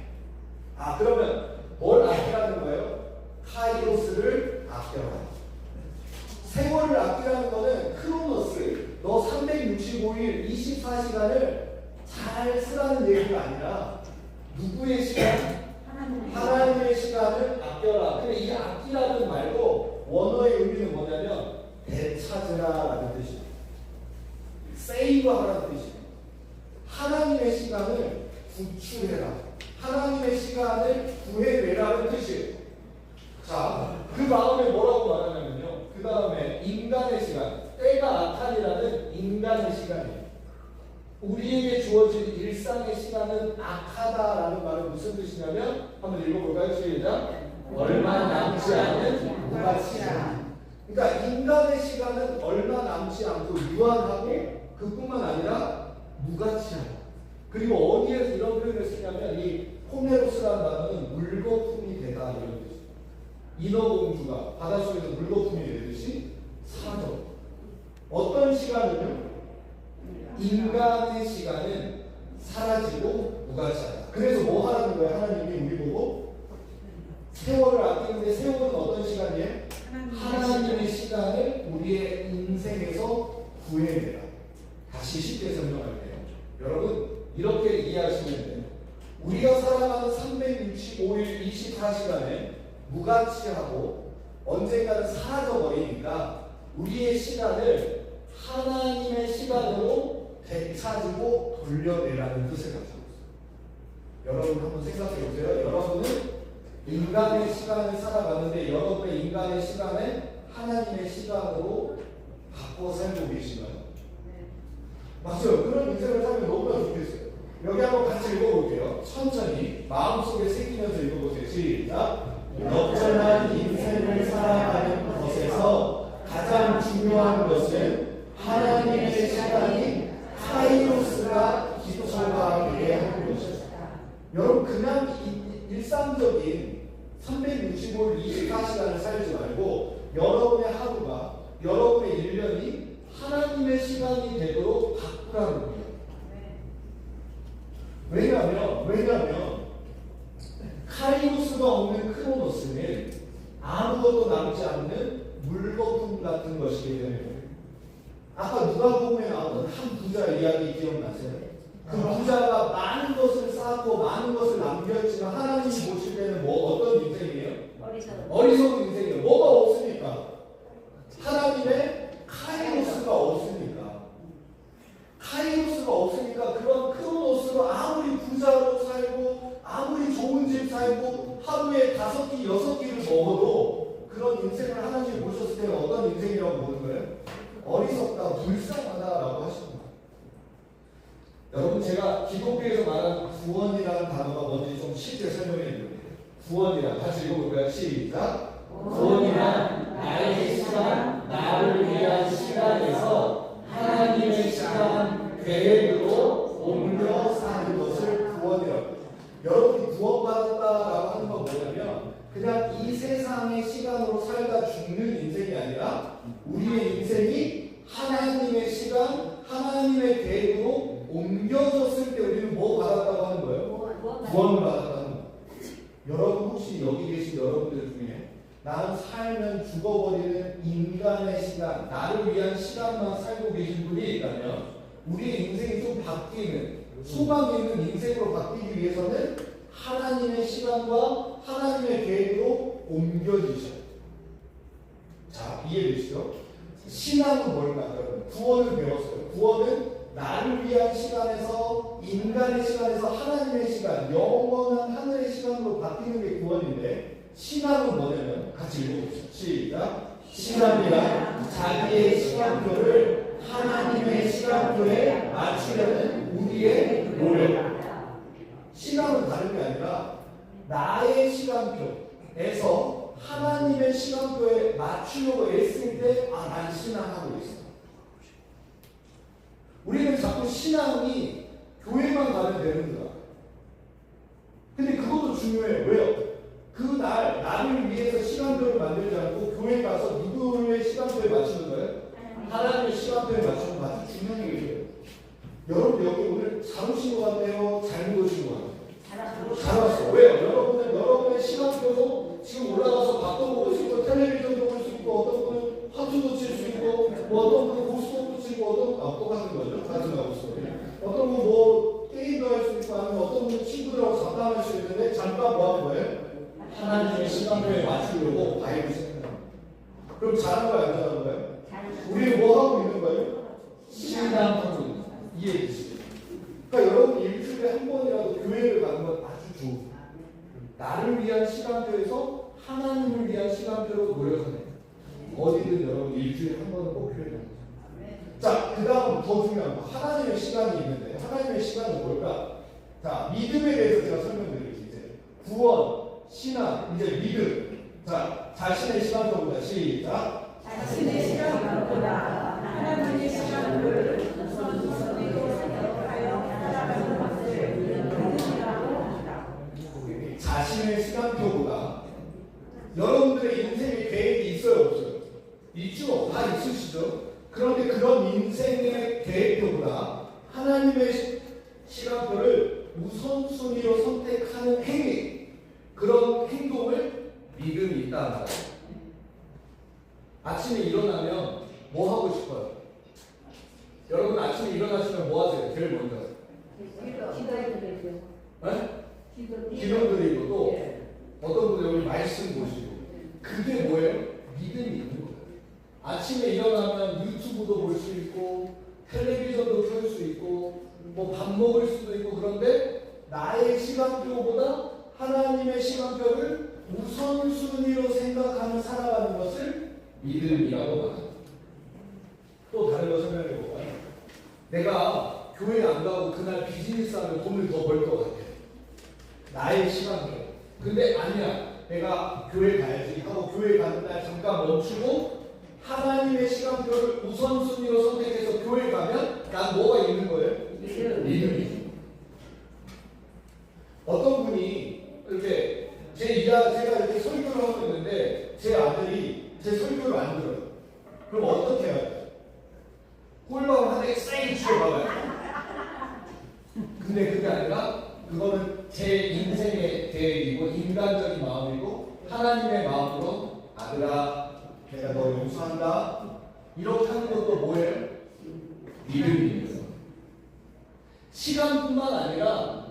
아, 그러면 뭘 아끼라는 거예요? 카이로스를 아껴라. 세월을 아끼라는 거는 크로노스, 너 365일 24시간을 잘 쓰라는 얘기가 아니라 누구의 시간? 하나님의 시간을 아껴라. 근데 이 아끼라는 말도 원어의 의미는 뭐냐면 되찾으라라는 뜻이에요. 세이브하라는 뜻이에요. 하나님의 시간을 구출해라. 하나님의 시간을 구해내라는 뜻이에요. 자, 그 다음에 뭐라고 말하냐면요. 그 다음에 인간의 시간, 때가 악한이라는 인간의 시간이에요. 우리에게 주어진 일상의 시간은 악하다라는 말은 무슨 뜻이냐면 한번 읽어볼까요? 시작. 얼마 남지 않은 무가치다. 그러니까 인간의 시간은 얼마 남지 않고 유한하고 그뿐만 아니라 무가치하다. 그리고 어디에서 이런 표현을 쓰냐면 이 호메로스라는 단어는 물거품이 되다 이런 뜻이에요. 인어공주가 바닷속에서 물거품이 되듯이 사죠. 어떤 시간은요? 인간의 시간은 사라지고 무가치하다. 그래서 뭐 하라는 거예요? 하나님이 우리 보고 세월을 아끼는데 세월은 어떤 시간이에요? 하나님의 시간을 우리의 인생에서 구해내라. 다시 쉽게 설명할게요. 여러분 이렇게 이해하시면 돼요. 우리가 살아가는 365일 24시간에 무가치하고 언젠가는 사라져버리니까 우리의 시간을 하나님의 시간으로 되찾고 돌려내라는 뜻을 가지고 있어요. 여러분 한번 생각해 보세요. 여러분은 인간의 시간을 살아가는데 여러분의 인간의 시간을 하나님의 시간으로 바꿔 살고 계시나요? 맞아요. 그런 인생을 살면 너무나 좋겠어요. 여기 한번 같이 읽어볼게요. 천천히 마음속에 새기면서 읽어보세요. 시작. 역전한 인생을 살아가는 것에서 가장 중요한 것은 하나님의 시간이 카이로스가 기초가 되게 하는 것입니다. 여러분 그냥 일상적인 365일 24시간을 살지 말고 여러분의 하루가 여러분의 1년이 하나님의 시간이 되도록 바꾸라는 거예요. 왜냐하면 카이로스가 없는 크로노스는 아무것도 남지 않는 물거품 같은 것이기 때문에 아까 누가복음에 나오던 한 부자 이야기 기억나세요? 그 부자가 많은 것을 쌓고 많은 것을 남겼지만 하나님이 보실 때는 뭐 어떤 인생이에요? 어리석은 인생이에요. 뭐가 없으니까? 하나님의 카이로스가 없으니까. 카이로스가 5끼, 6끼를 먹어도 그런 인생을 하나님이 보셨을 때는 어떤 인생이라고 보는 거예요? 어리석다, 불쌍하다라고 하시는 거예요. 여러분, 제가 기독교에서 말하는 구원이라는 단어가 뭔지 좀 쉽게 설명해 드릴게요. 구원이란, 같이 읽어볼까요? 시작. 구원이란 나의 시간, 나를 위한 시간에서 하나님의 시간 계획으로 옮겨 사는 것을 구원이라고 해요. 여러분이 구원받았다라고 하는 건 뭐냐면 그냥 이 세상의 시간으로 살다 죽는 인생이 아니라 우리의 인생이 하나님의 시간, 하나님의 계획으로 옮겨졌을 때 우리는 뭐 받았다고 하는 거예요? 구원을 받았다는 거예요. 여러분 혹시 여기 계신 여러분들 중에 나는 살면 죽어버리는 인간의 시간, 나를 위한 시간만 살고 계신 분이 있다면 우리의 인생이 좀 바뀌는, 소망 있는 인생으로 바뀌기 위해서는 하나님의 시간과 하나님의 계획으로 옮겨지셔요. 자, 이해되시죠? 신앙은 뭘까? 여러분, 구원을 배웠어요. 구원은 나를 위한 시간에서, 인간의 시간에서 하나님의 시간, 영원한 하늘의 시간으로 바뀌는 게 구원인데, 신앙은 뭐냐면 같이 읽어보시죠. 시작. 신앙이란 자기의 시간표를 하나님의 시간표에 맞추려는 우리의 노력. 신앙은 다른 게 아니라 나의 시간표에서 하나님의 시간표에 맞추려고 애쓸 때, 아, 난 신앙하고 있어. 우리는 자꾸 신앙이 교회만 가면 되는 거야. 근데 그것도 중요해요. 왜요? 그날 나를 위해서 시간표를 만들지 않고 교회 가서 누구의 시간표에 맞추는 거예요? 하나님의 시간표에 맞추는 거 아주 중요한 얘기예요. 여러분 여기 오늘 잘 오신 것 같아요? 잘못 오신 것 같아요? 잘 왔어. 왜요? 여러분은 여러분의 시간표도 지금 올라가서 밥도 먹을 수 있고 텔레비전도 볼 수 있고 어떤 분은 화투도 칠 수 있고 뭐 어떤 분은 고스톱도 치고 어떤 똑같은 거죠. 같은 거 고스톱. 어떤 분은 뭐 게임도 할 수 있고 아니면 어떤 분은 친구들하고 잡담할 수 있는데 잠깐 뭐 하는 거예요? 하나님의 시간표에 맞추려고 바이블 생각합니다. 그럼 잘한 거예요? 안 잘한 거예요? 우리는 뭐 하고 있는 거예요? 신앙하고 있는 거예요. 이해해 주시죠? 그러니까 여러분 일주일에 한 번이라도 교회를 가는 건 아주 좋은 거예요. 나를 위한 시간표에서 하나님을 위한 시간표로 노력하는 어디든 여러분 일주일에 한 번은 꼭 교회 가는 거예요. 자, 그 다음 더 중요한 거 하나님의 시간이 있는데 하나님의 시간은 뭘까? 자, 믿음에 대해서 제가 설명드릴게요. 이제 구원, 신앙, 이제 믿음. 자, 자신의 시간표보다 시작. 자신의 시간보다 하나님의 시간을 우선순위로 생각하여 살아가는 것을 믿음이라고 합니다. 자신의 시간표보다 여러분들의 인생의 계획이 있어요, 없어요? 있죠? 다 있으시죠? 그런데 그런 인생의 계획표보다 하나님의 시간표를 우선순위로 선택하는 행위, 그런 행동을 믿음이 있다는 거예요. 아침에 일어나면 뭐 하고 싶어요? 여러분 아침에 일어나시면 뭐 하세요? 제일 먼저. 기도해드리죠. 네? 기도 드리고 또 어떤 분들 여기 말씀 보시고 그게 뭐예요? 믿음이 있는 거예요. 아침에 일어나면 유튜브도 볼 수 있고 텔레비전도 켤 수 있고 뭐 밥 먹을 수도 있고 그런데 나의 시간표보다 하나님의 시간표를 우선순위로 생각하며 살아가는 것을 믿음이라고 말합니다. 또 다른 거 설명해 볼까요? 내가 교회 안 가고 그날 비즈니스 하면 돈을 더 벌 것 같아. 나의 시간표. 근데 아니야. 내가 교회 가야지 하고 교회 가는 날 잠깐 멈추고 하나님의 시간표를 우선순위로 선택해서 교회 가면 난 뭐가 있는 거예요? 믿음이. 어떤 분이 이렇게 제가 이렇게 설교를 하고 있는데 제 아들이 제 설교를 안 들어요. 그럼 어떻게 해야 돼요? 꿀밤을 한 대 세게 주워박아요. 근데 그게 아니라 그거는 제 인생의 계획이고 인간적인 마음이고 하나님의 마음으로 아들아 내가 너 용서한다. 이렇게 하는 것도 뭐예요? 믿음입니다. 시간뿐만 아니라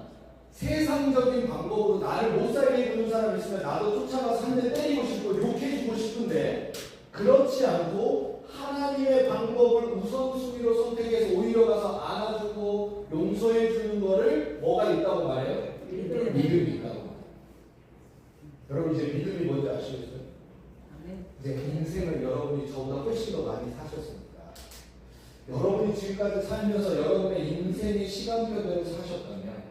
세상적인 방법으로 나를 못 살게 구는 사람이 있으면 나도 쫓아가서 한 대 때리고 싶고 욕해주고 싶은데 그렇지 않고 하나님의 방법을 우선순위로 선택해서 오히려 가서 안아주고 용서해주는 거를 뭐가 있다고 말해요? 믿음이 있다고. 여러분 이제 믿음이 뭔지 아시겠어요? 이제 인생을 여러분이 저보다 훨씬 더 많이 사셨습니다. 여러분이 지금까지 살면서 여러분의 인생의 시간표대로 사셨다면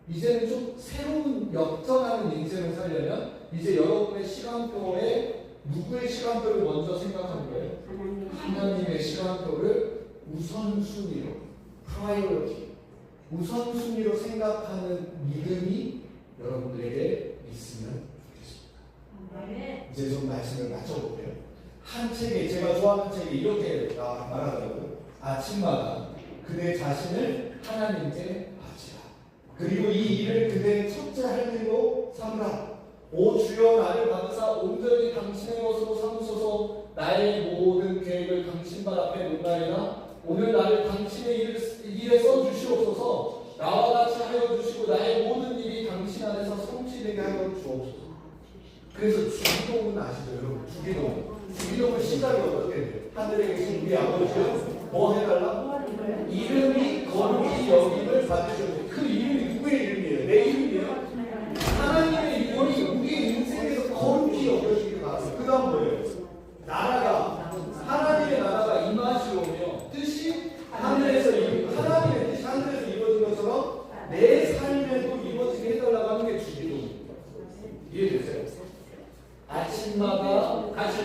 이제는 좀 새로운 역전하는 인생을 살려면 이제 여러분의 시간표에 누구의 시간표를 먼저 생각하는 거예요? 하나님의 시간표를 우선순위로, 프라이어리티, 우선순위로 생각하는 믿음이 여러분들에게 있으면 좋겠습니다. 이제 좀 말씀을 맞춰볼게요. 한 책에, 제가 좋아하는 책에 이렇게 말하더라고요. 아침마다 그대 자신을 하나님께 바치라. 그리고 이 일을 그대의 첫째 할 일로 삼으라. 오 주여 나를 받으사 온전히 당신의 것으로 삼으소서. 나의 모든 계획을 당신 발 앞에 놓나이다. 오늘 나를 당신의 일에 써주시옵소서. 나와 같이 하여 주시고 나의 모든 일이 당신 안에서 성취되게 하여 주옵소서. 그래서 주기도문 아시죠 여러분? 주기도문 시작이 어떻게 돼요? 하늘에 계신 우리 아버지요 뭐 해달라? 이름이 거룩히 여김을 받으셔야 돼요. 그 이름이 누구의 이름이에요? 내 이름이에요? 하나님의 이름이 우리의 인생에서 거룩히 여겨지게 나왔어요. 그 다음 뭐예요? 나라가, 하나님의 나라가 임하시오며 뜻이 하늘에서 하나님의 뜻이 하늘에서 이루어진 것처럼 내 삶에도 이루어지게 해달라고 하는 게 주기도문입니다. 이해되세요? 아침마다 같이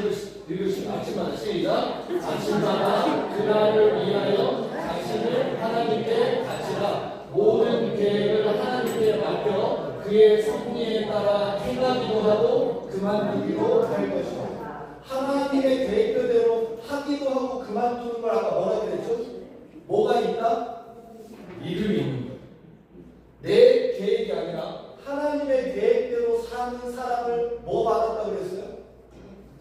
읽으시면 아침마다 시작. 아침마다 그날을 위하여 자신을 하나님께 바치라. 모든 계획을 하나님께 맡겨 그의 섭리에 따라 행하기도 하고 그만두기도 할 것이다. 하나님의 계획대로 하기도 하고 그만두는 걸 아까 뭐라고 했죠? 뭐가 있다? 이름이 있는 거예요. 내 계획이 아니라 하나님의 계획대로 사는 사람을 뭐 받았다고 그랬어요?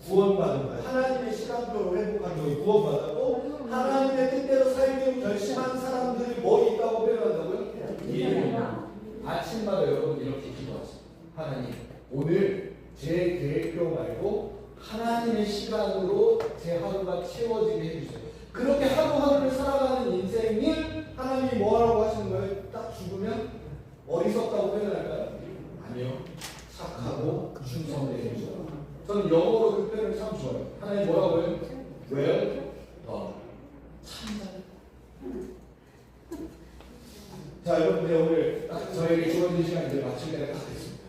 구원받은 거예요. 하나님의 시간표로 회복한 거예요. 구원받았고 하나님의 뜻대로 살기로 결심한 사람들이 뭐 있다고 표현한다고요? 이름입니다. 아침마다 여러분 이렇게 기도하세요. 하나님 오늘 제 계획표 말고 하나님의 시간으로 제 하루가 채워지게 해주세요. 그렇게 하루하루를 살아가는 인생을 하나님이 뭐하라고 하시는 거예요? 딱 죽으면 어리석다고 표현할까요? 아니요. 착하고 충성되게 해주세요. 저는 영어로 그 표현을 참 좋아해요. 하나님 뭐라고 해요? Well done. 참 자, 여러분들 오늘 딱 저에게 주어진 시간 이제 마칠 때가 딱 됐습니다.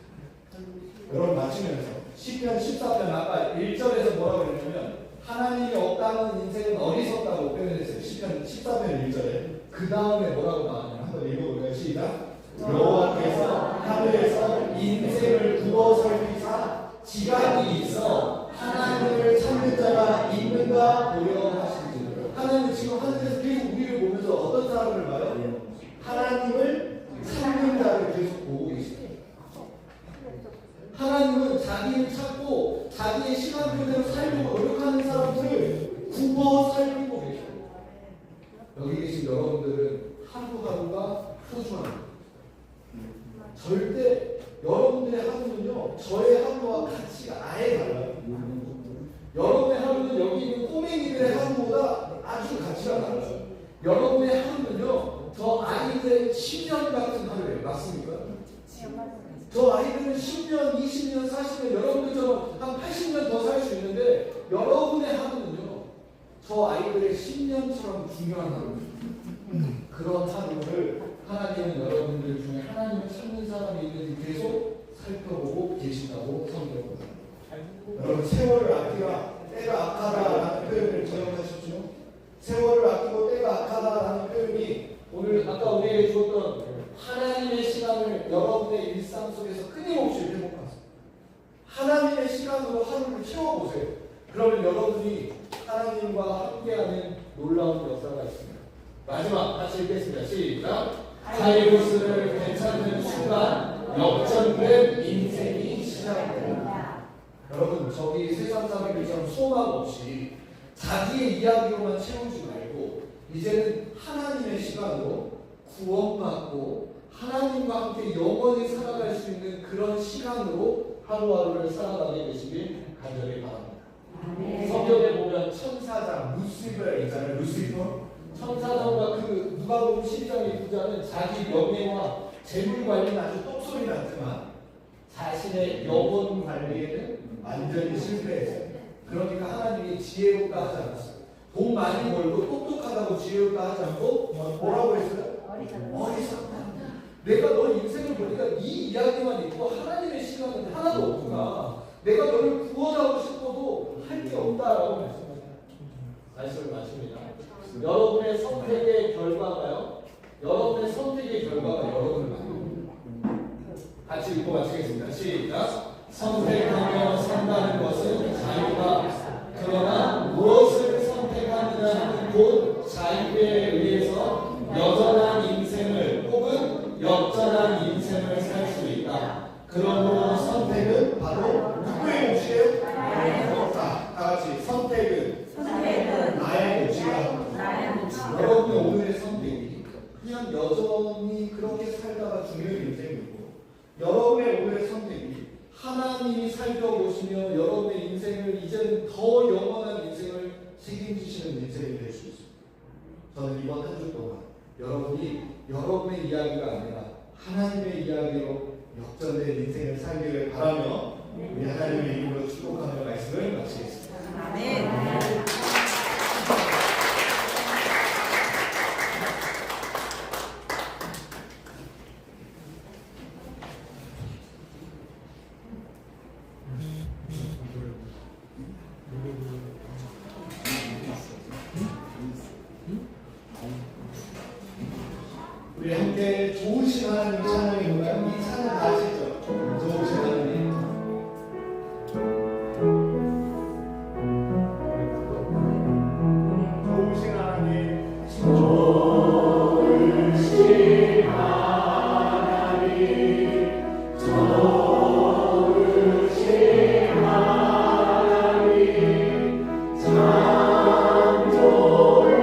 여러분 마치면서 시편 14편 아까 1절에서 뭐라고 그랬냐면 하나님이 없다는 인생은 어리석다고 표현했어요. 시편 14편 1절에 그 다음에 뭐라고 나왔냐면 한번 읽어볼까요? 시작. 여호와께서 하늘에서 인생을 구워 살피사 지각이 있어 하나님을 찾는 자가 있는가 보려 하시니. 하나님은 지금 하늘에서 계속 우리를 보면서 어떤 사람을 봐요? 하나님을 찾는 자를 계속 보고 계십니다. 하나님은 자기를 찾고 자기의 시간표대로 살려고 노력하는 사람들을 굽어 살리고 계십니다. 여기 계신 여러분들은 하루하루가 소중합니다. 절대 여러분들의 하루는요 저의 하루와 가치가 아예 달라요. 여러분의 하루는 여기 있는 꼬맹이들의 하루보다 아주 가치가 달라요. 여러분의 하루는요 저 아이들의 10년 같은 하루예요. 맞습니까? 저 아이들은 10년, 20년, 40년 여러분들처럼 한 80년 더 살 수 있는데 여러분의 하루는요 저 아이들의 10년처럼 중요한 하루입니다. 그런 하루를 하나님은 여러분들 중에 하나님을 찾는 사람이 있는지 계속 살펴보고 계신다고 성경은 합니다. 여러분 세월을 아끼라 때가 악하다라는 표현을 기억하십시오. 세월을 아끼고 때가 악하다라는 표현이 오늘 아까 우리에게 주었던 하나님의 시간을 여러분의 일상 속에서 끊임없이 회복하세요. 하나님의 시간으로 하루를 채워보세요. 그러면 여러분이 하나님과 함께하는 놀라운 역사가 있습니다. 마지막 같이 읽겠습니다. 시작. 카이로스를 되찾는 순간 역전된 인생이 시작됩니다. 여러분 저기 세상 사람들처럼 소망 없이 자기의 이야기로만 채우지 말고 이제는 하나님의 시간으로 구원받고 하나님과 함께 영원히 살아갈 수 있는 그런 시간으로 하루하루를 살아가게 되시길 간절히 바랍니다. 성경에 보면 천사장 루시퍼 있잖아요. 루시퍼 천사장과 그 누가복음 12장의 부자는 자기 명예와 재물 관리는 아주 똑소리 났지만 자신의 자신의 영혼 관리에는 완전히 실패했어요. 그러니까 하나님이 지혜롭다 하지 않았어요. 돈 많이 벌고 똑똑하다고 지혜롭다 하지 않고 뭐라고 했어요? 어리석다. 내가 너 인생을 보니까 이 이야기만 있고 하나님의 시간은 하나도 없구나. 내가 너를 구원하고 싶어도 할 게 없다라고 말씀하세요. 말씀을 마칩니다. 여러분의 선택의 결과가요. 여러분의 선택의 결과가 여러분을 만듭니다. 같이 읽고 마치겠습니다. 시작. 선택하며 산다는 것은 자유다. 그러나 무엇을 선택하느냐는 곧 자유에 의해서 여전한 인생을 혹은 역전한 인생을 살 수 있다. 그러므로 선택은 바로 누구의 몫이에요? 자, 다 같이 선택은 나의 몫이다. 여러분의 오늘의 선택이 그냥 여전히 그렇게 살다가 죽는 인생이고, 여러분의 오늘의 선택이 하나님이 살펴보시며 여러분의 인생을 이제는 더 영원한 인생을 책임지시는 인생이 될 수 있습니다. 저는 이번 한 주 동안 여러분이 여러분의 이야기가 아니라 하나님의 이야기로 역전된 인생을 살기를 바라며 우리 하나님의 이름으로 축복하며 말씀을 마치겠습니다. 아멘. 우리 함께 좋으신 하나님 찬양해볼까요? 이 찬양 아시죠? 좋으신 하나님. 좋으신 하나님. 좋으신 하나님. 좋으신 하나님. 참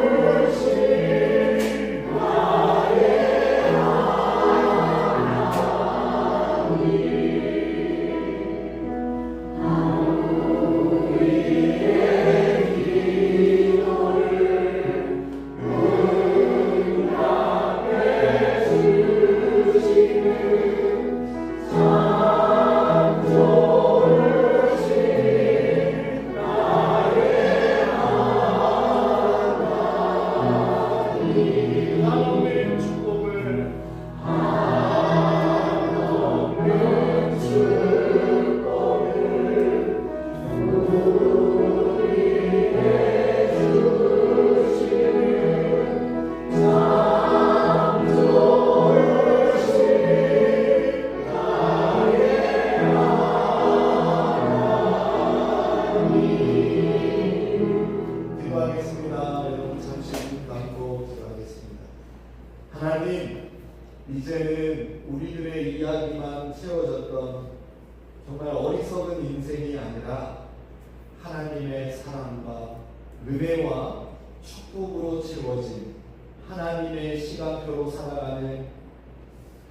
좋으신 하나님의 축복을 기도하겠습니다. 여러분 잠시 눈 감고 기도하겠습니다. 하나님, 이제는 우리들의 이야기만 채워졌던 정말 어리석은 인생이 아니라 하나님의 사랑과 은혜와 축복으로 채워진 하나님의 시간표로 살아가는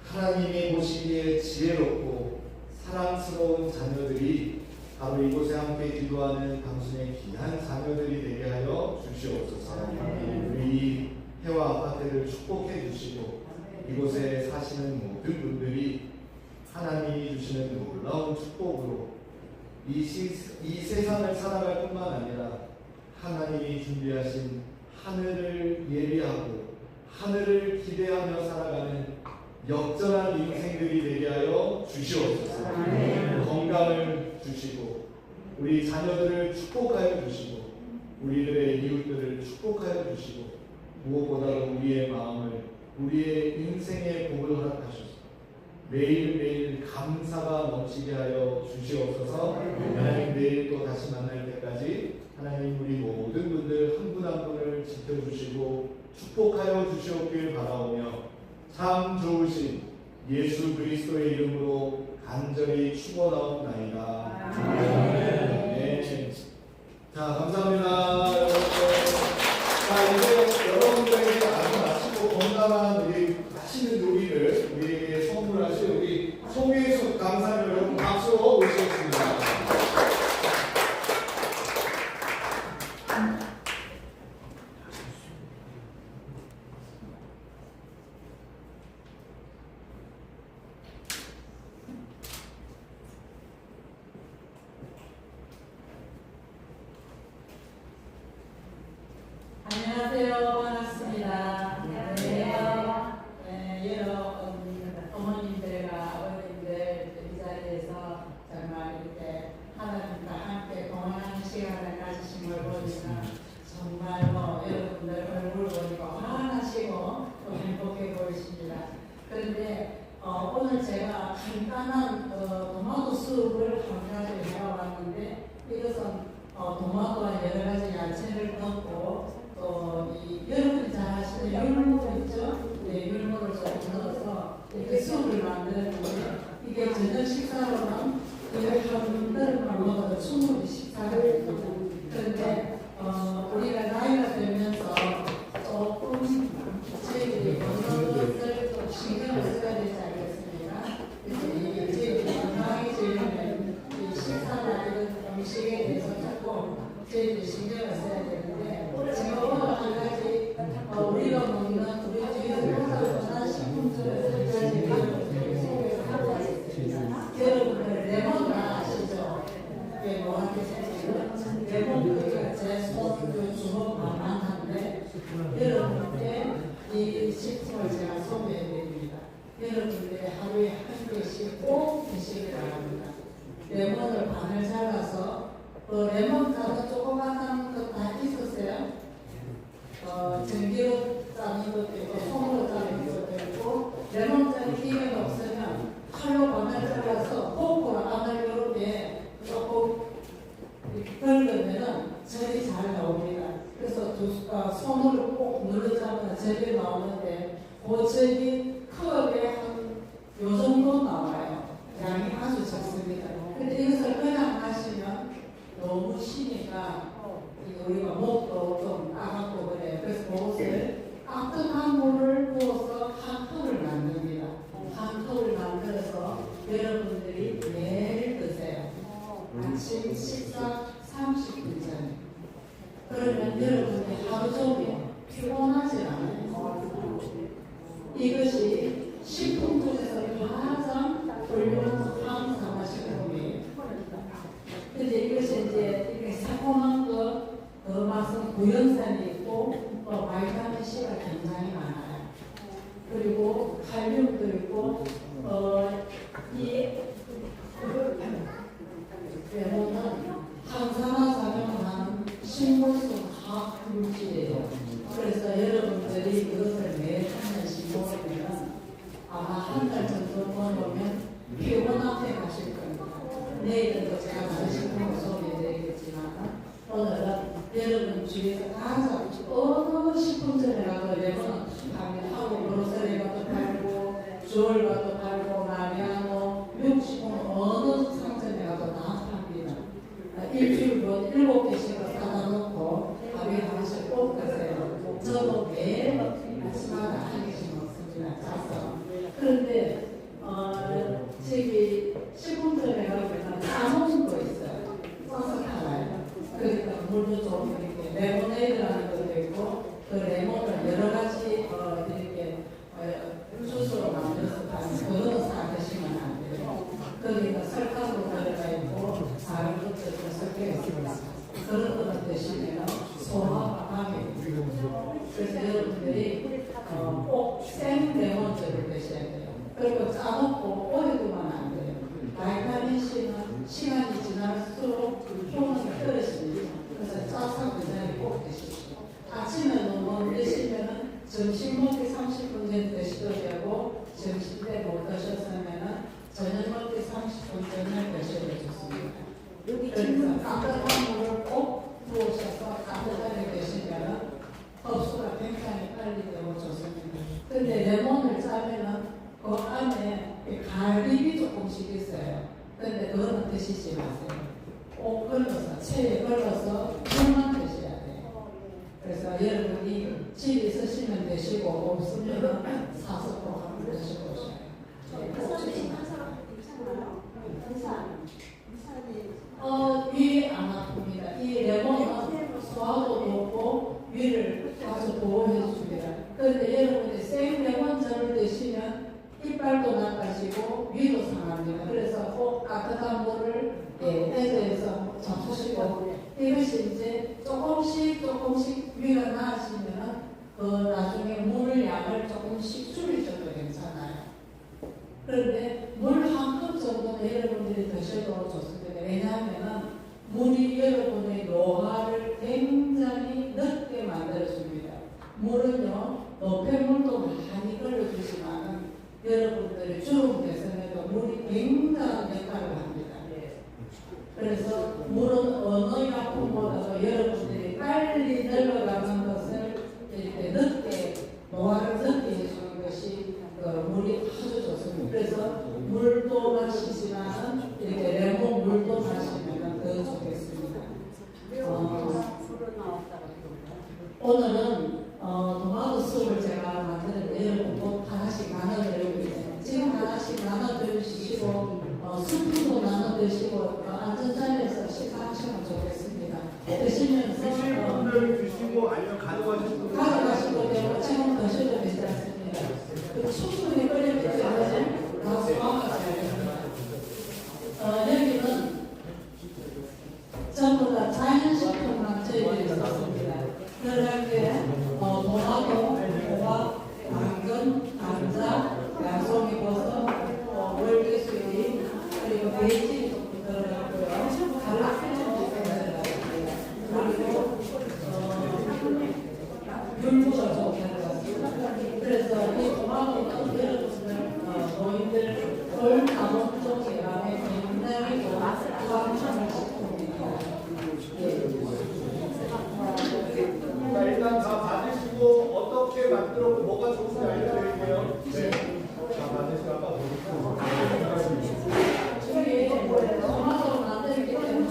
하나님이 보시기에 지혜롭고 사랑스러운 자녀들이 바로 이곳에 함께 기도하는 당신의 귀한 자녀들이 되게 하여 주시옵소서. 우리 해와 아파트를 축복해 주시고 이곳에 사시는 모든 분들이 하나님이 주시는 놀라운 축복으로 이 세상을 살아갈 뿐만 아니라 하나님이 준비하신 하늘을 예비하고 하늘을 기대하며 살아가는 역전한 인생들이 되게 하여 주시옵소서. 건강을 주시고 우리 자녀들을 축복하여 주시고 우리들의 이웃들을 축복하여 주시고 무엇보다도 우리의 마음을 우리의 인생의 복을 허락하셔서 매일매일 감사가 넘치게 하여 주시옵소서. 하나님, 내일 또 다시 만날 때까지 하나님 우리 모든 분들 한 분 한 분을 지켜주시고 축복하여 주시옵길 바라오며 참 좋으신 예수 그리스도의 이름으로 간절히 축원하옵나이다. 네. 자, 감사합니다. 여러분들. 자, 이제 여러분들에게 아주 맛있고 건강한 우리 맛있는 요리를 우리에게 선물하실 우리 송혜숙 강사님 여러분 박수 모시겠습니다. 그동안 토마토 수업을 한 가지 해왔는데 이것은 토마토와 여러 가지 야채를 넣고 이 여러분이 잘 아시는 율무 있죠? 네, 율무를 조금 넣어서 이렇게 수업을 만들었는데 이게 저녁 식사로는 이렇게 한 그릇만 먹어도 충분히 식사가 됩니다. 그런데 우리가 나이가 들면서 조금 저희들이 어느 것을 좀 신경을 써야 되지 않겠습니까? 이제 저희들이 건강해지려면 이 식사나 이런 음식에 대해서 조금 저희들이 신경을 써야 되는데 제가 오늘 한 가지 우리가 먹는 우리 뒤에서 가장 식품들을 한 가지 소개를 하고 있습니다. 여러분들 레몬 다 아시죠? 네, 뭐하게 생기는 레몬 제손 주먹만만 한데 여러분께 이 식품을 제가 소개해 드립니다. 여러분들이 하루에 한 개씩 꼭 드시기 바랍니다. 레몬을 반을 잘라서 레몬 가루 조그만한 거 다 있었어요. 전기로 짜는 것도 있고 손으로 짜는 것도 있고 레몬짜리 기회가 없으면 칼로 반을 잘라서 포크로 안을 이렇게 조금 긁으면은 젤이 잘 나옵니다. 그래서 손으로 꼭 눌러잡으면 젤이 나오는데 그 젤이 컵에 한 요 정도 나와요. 양이 아주 적습니다. 근데 이것을 그냥 마시면 너무 시니까 우리가 목도 좀 따갑고 그래요. 그래서 그것을 따뜻한 물을 부어서 한 컵을 만듭니다. 한 컵을 만들어서 여러분들이 매일 드세요. 아침 식사 30분 전에. 그러면 여러분이 하루 종일 피곤하지 않아요. 이것이 식품 중에서 가장 훌륭한 항산화 식품이에요. 근데 이것이 이제 이렇게 새콤한 거, 그 맛은 구연산이 있고, 바이타민 C가 굉장히 많아요. 그리고 칼륨도 있고, 이 레몬은 항산화 작용하는 식물성 화학물질이에요. 그래서 여러분들이 이것을 매일 한 잔씩 먹으면 아마 한 달 정도 먹으면 피곤 앞에 가실 겁니다. 내일도 제가 다른 식품을 소개해드리겠지만 오늘은 여러분 주위에서 가장 어느 식품점에 가도 레몬은 하고 그로서리 가도 팔고 주얼 가도 팔고 마리아노 육식품 어느 상점에 가도 다 팝니다. 일주일로 7개씩을 사다 놓고 밥에 하나씩 꼭 드세요. 저도 매일 아침마다 한 개씩 먹습니다. 짜서. 그런데 저기 식품점에 가보면 짜먹는 거 있어요. 써서 팔아요. 그러니까 물도 좀 이렇게 레모네이드라는 것도 있고 그 레몬을 여러 가지 이렇게 주스로 만들어서 파는 그거는 사 드시면 안 돼요. 그러니까 설탕도 들어가 있고 다른 것들도 섞여 있습니다. 그런 거는 드시면 소화가 방해됩니다. 그래서 여러분들이 꼭 생 레몬즙을 드셔야 돼요. 그리고 짜놓고 오래 두면 안 돼요. 바이타민 C는 시간이 지날수록 효능이 떨어집니다. 그래서 짜서 그 자리에 꼭 드십시오. 아침에 너무 드시면 점심 먹기 30분 전에 드셔도 되고 점심 때 못 드셨으면 저녁 먹기 30분 전에 드셔도 좋습니다. 그래서 따뜻한 물을 꼭 부으셔서 따뜻하게 드시면 흡수가 굉장히 빨리 되고 좋습니다. 근데 레몬을 짜면은 그 안에 갈비이 조금씩 있어요. 근데 그거는 드시지 마세요. 꼭 걸러서, 체에 걸러서 물만 드셔야 돼요. 그래서 여러분이 집에 있으시면 드시고 없으면 사서 꼭 한번 드셔보셔요. 위에 안 아픕니다. 이 레몬은 소화도 높고 위를 아주 보호해 줍니다. 그런데 여러분이 생 레몬즙을 드시면 이빨도 나빠지고 위도 상합니다. 그래서 꼭 따뜻한 물을 해서해서 잡수시고 이것이 이제 조금씩 위가 나아지면 나중에 물 양을 조금씩 줄이셔도 괜찮아요. 그런데 물 한 컵 정도는 여러분들이 드셔도 좋습니다. 왜냐하면 물이 여러분의 노화를 굉장히 늦게 만들어줍니다. 물은요, 노폐물도 많이 걸러주지만 여러분들의 주름 개선에도 물이 굉장한 역할을 합니다. 그래서 물은 어느 약품보다도 여러분들이 빨리 늙어가는 것을 이렇게 늦게 노화를 늦게 해주는 것이 물이 아주 좋습니다. 그래서 물도 마시지만 이렇게 레몬 물도 마시면 더 좋겠습니다. 오늘은 토마토 수프를 제가 만드는데 여러분 꼭 하나씩 나눠드리고 있어요. 지금 하나씩 나눠드시고 수프도 나눠드시고 안전자리에서 식사하시면 좋겠습니다. 드시면서 드실 분들 드시고 아니면 가져가시고 되고 지금 드셔도 괜찮습니다. 충분히 끓여주세요. 다 소화가 잘 됩니다. 여기는 전부 다 자연식품만 저희들이 썼습니다. 그렇게 토마토, 호박, 당근, 감자, 양송이버섯, 월계수잎, 그리고 베이지 조금 들어갔고요. 갈라피도 들어갔습니다. 그리고 율무가 좀 들어갔습니다. 그래서 이 토마토는 여러분들 노인들 골다공 쪽 예방에 굉장히 좋아하는 식품입니다. 자, 일단 다 받으시고 어떻게 만들었고 뭐가 좋은지 알려드릴게요. 네. 자, 받으시고 아까 보니까 저희 토마토 만들기 때문에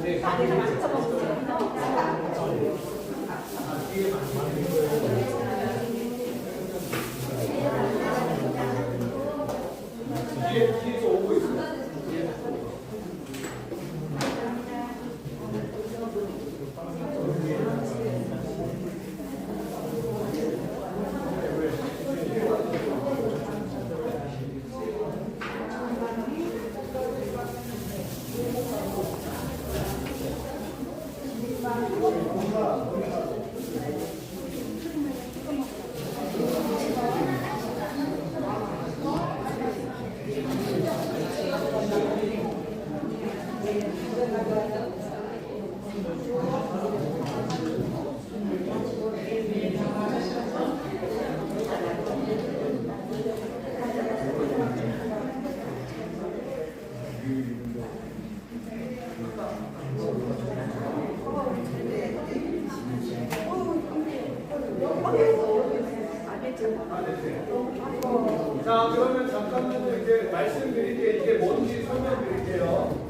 색깔이 뒤에서 오고 있어요. 자, 그러면 잠깐만 이제 말씀드릴게요. 이게 뭔지 설명드릴게요.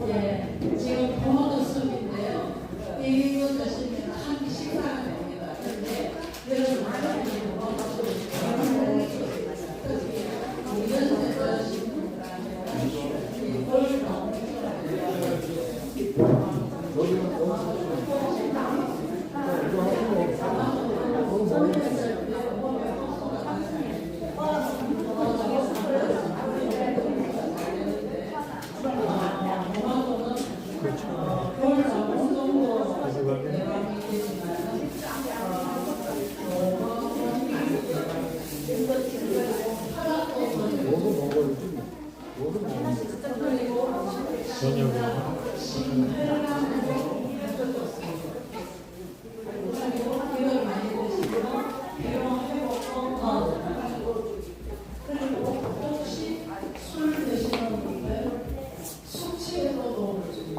예, 지금 토마토 숲인데요. 이거 드시면 한 끼 식사가 됩니다. 근데 여러분 많이 토마토 숲을 이것에서 이걸 이걸 많이 드시고 피로 회복 그리고 혹시 술 드시는 분들 숙취에도 도움을 줍니다.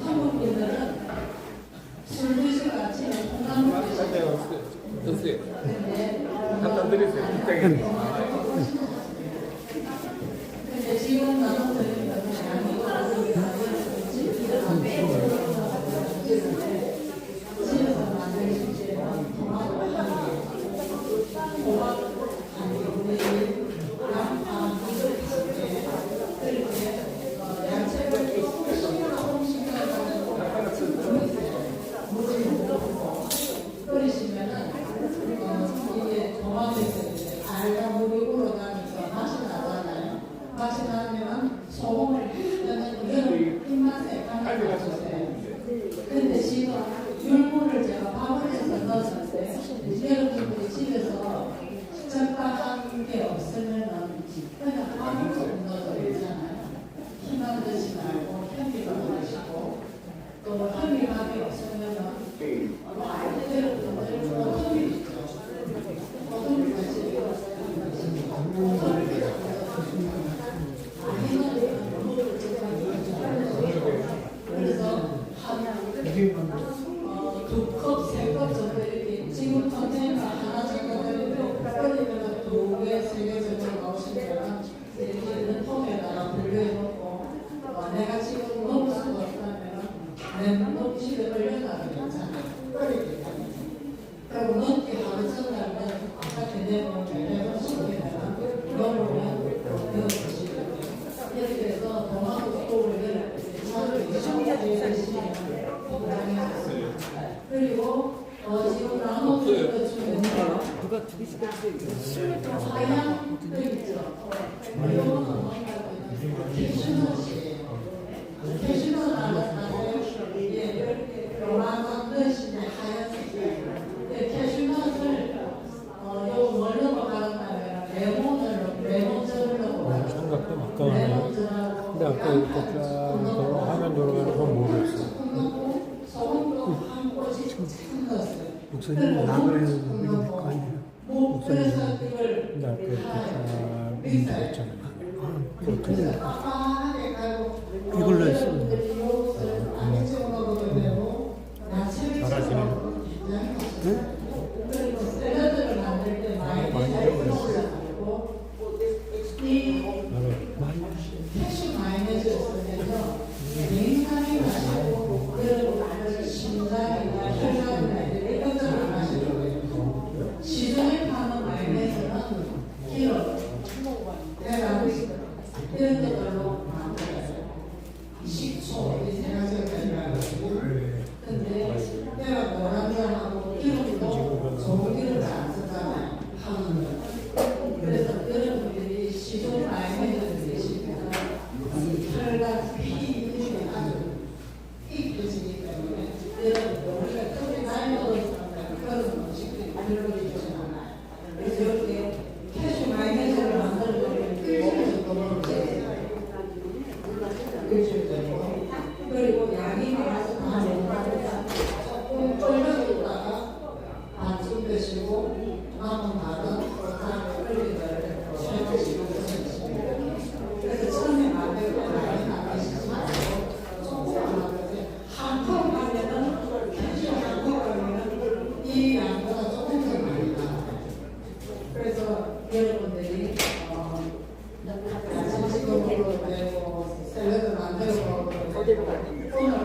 한국인들은 술 드시고 아침에 콩나물 드시고 근데 갖다 드리세요. 근데 지금 나눠드리는 것은 집에서 만드시지 끓이시면은 이게 도마뱀이 알가 물이고 되면 배송시키면 넣어보면 이렇게 해서 동학국도를 그리고 지금 나눠주는 것 중에 하얀 그 있죠. 캐슈넛이에요. 캐슈넛 알았다고요? 이게 요만한 것이 하얀색이에요. 캐슈넛을 요 뭘로 말한다면 레몬즙으로 생각도 막강하네요. 근데 아까 이렇게 화면 돌아가는 건 모르겠어요. 목사님 나그네는 이거 될거 아니에요? 목사님 근데 아까 이렇게 했잖아요. 이걸로 했어요. 잘하시네요. 샐러드를 만들 때 많이 캐슈 마요네즈를 쓰면서 굉장히 맛있고 그리고 심장이나 혈관이나 이런 것들을 마시는 거예요. 시중에 파는 마요네즈는 기름, 대나무 이런 것들로 만들어요. 식초 이 세 가지가 들어가고 근데 내가 노란자하고 기름도 좋은 기름을 안 쓰잖아요. 하는 거. 그래서 그런 분들이 시중 마요네즈를 드시면 혈관 피 아주 이쁘시기 때문에 여러분 우리가 특히 나이 먹은 사람들 그런 음식들이 별로 좋지 않아요. 그래서 이렇게 캐슈 마요네즈를 만들어주면 일주일 정도 먹어요. 일주일 정도. 그리고 양이 많아서 다 먹으면 조금 쫄려있다가 반쯤 드시고 남은 말은 다음에 끓이기를 채우시고 드시면 그래서 처음에 만들 때 많이 나가시지만 조금 안 하는데 한컵 하면은 캐슈 한컵 하면은 이 양보다 조금 더 많이 나와요. 그래서 여러분들이 야채식으로 되고 샐러드 만들어 먹고 오늘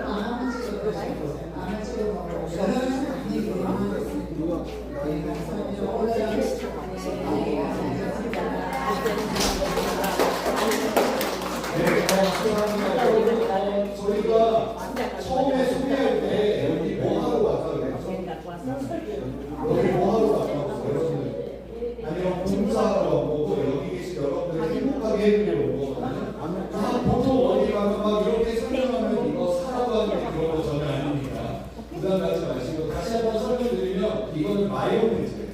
빵 찍어 드시고 빵 찍어 먹고 여러 가지 많이 유명한 있습니다. 그래서 오늘 저희가 처음에 소개할 때 여기 뭐 하러 왔다 그랬죠? 여기 뭐 하러 왔다 그랬어요? 아니면 봉사하러 오고 여기 계신 여러분들 행복하게 해드리려고 보통 어디 가면 막 이렇게 설명하면 이거 사러 가는 그런 거 전혀 아닙니다. 부담 갖지 마시고 다시 한번 설명드리면 이거는 마요네즈예요.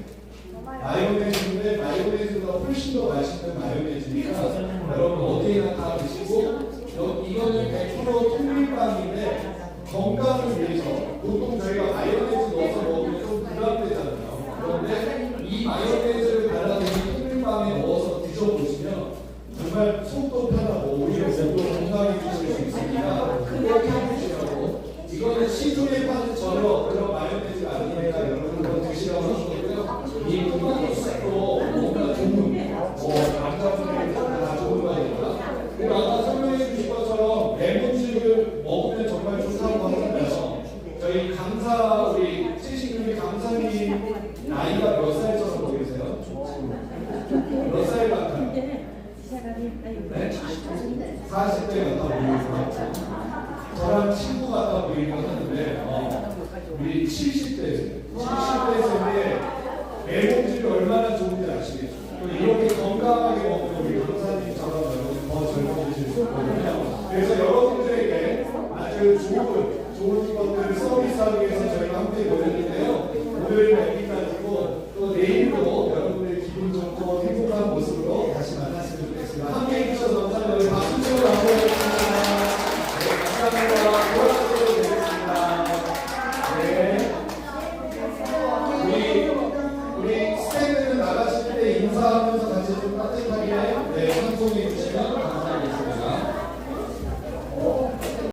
마요네즈인데 마요네즈보다 훨씬 더 맛있는 마요네즈니까 여러분 어디에나 다 드시고 이거는 100% 통밀빵인데 건강을 위해서 보통 저희가 마요네즈 넣어서 먹으면 좀 부담되잖아요. 그런데 이 마요네즈를 발라드린 통밀빵에 넣어서 드셔보시면 정말 속도 편하고 오히려 몸도 건강해지실 수 있으니까 그렇게 해주시라고. 이거는 시중에 파는 전혀 그런 마요네즈가 아니니까 여러분 한번 드시라고 하는 거고요. 이 토마토도 뭔가 좋은 남자분들이 다 좋은 거니까. 그리고 아까 설명해 주신 것처럼 레몬즙을 먹으면 정말 좋다고 하잖아요. 저희 강사 우리 70님이 강사님 나이가 몇 살처럼 보이세요? 몇 살 같아요? 네? 40대 같아 보이고요. 저랑 친구 같아 보이긴 하는데 우리 70대 70대인데 레몬즙이 얼마나 좋은지 아시겠죠? 이렇게 건강하게 먹는 우리 강사님처럼 여러분 더 젊어지실 수 있거든요. 그래서 여러분들에게 아주 좋은 것들을 서비스하기 위해서 저희가 함께 노력을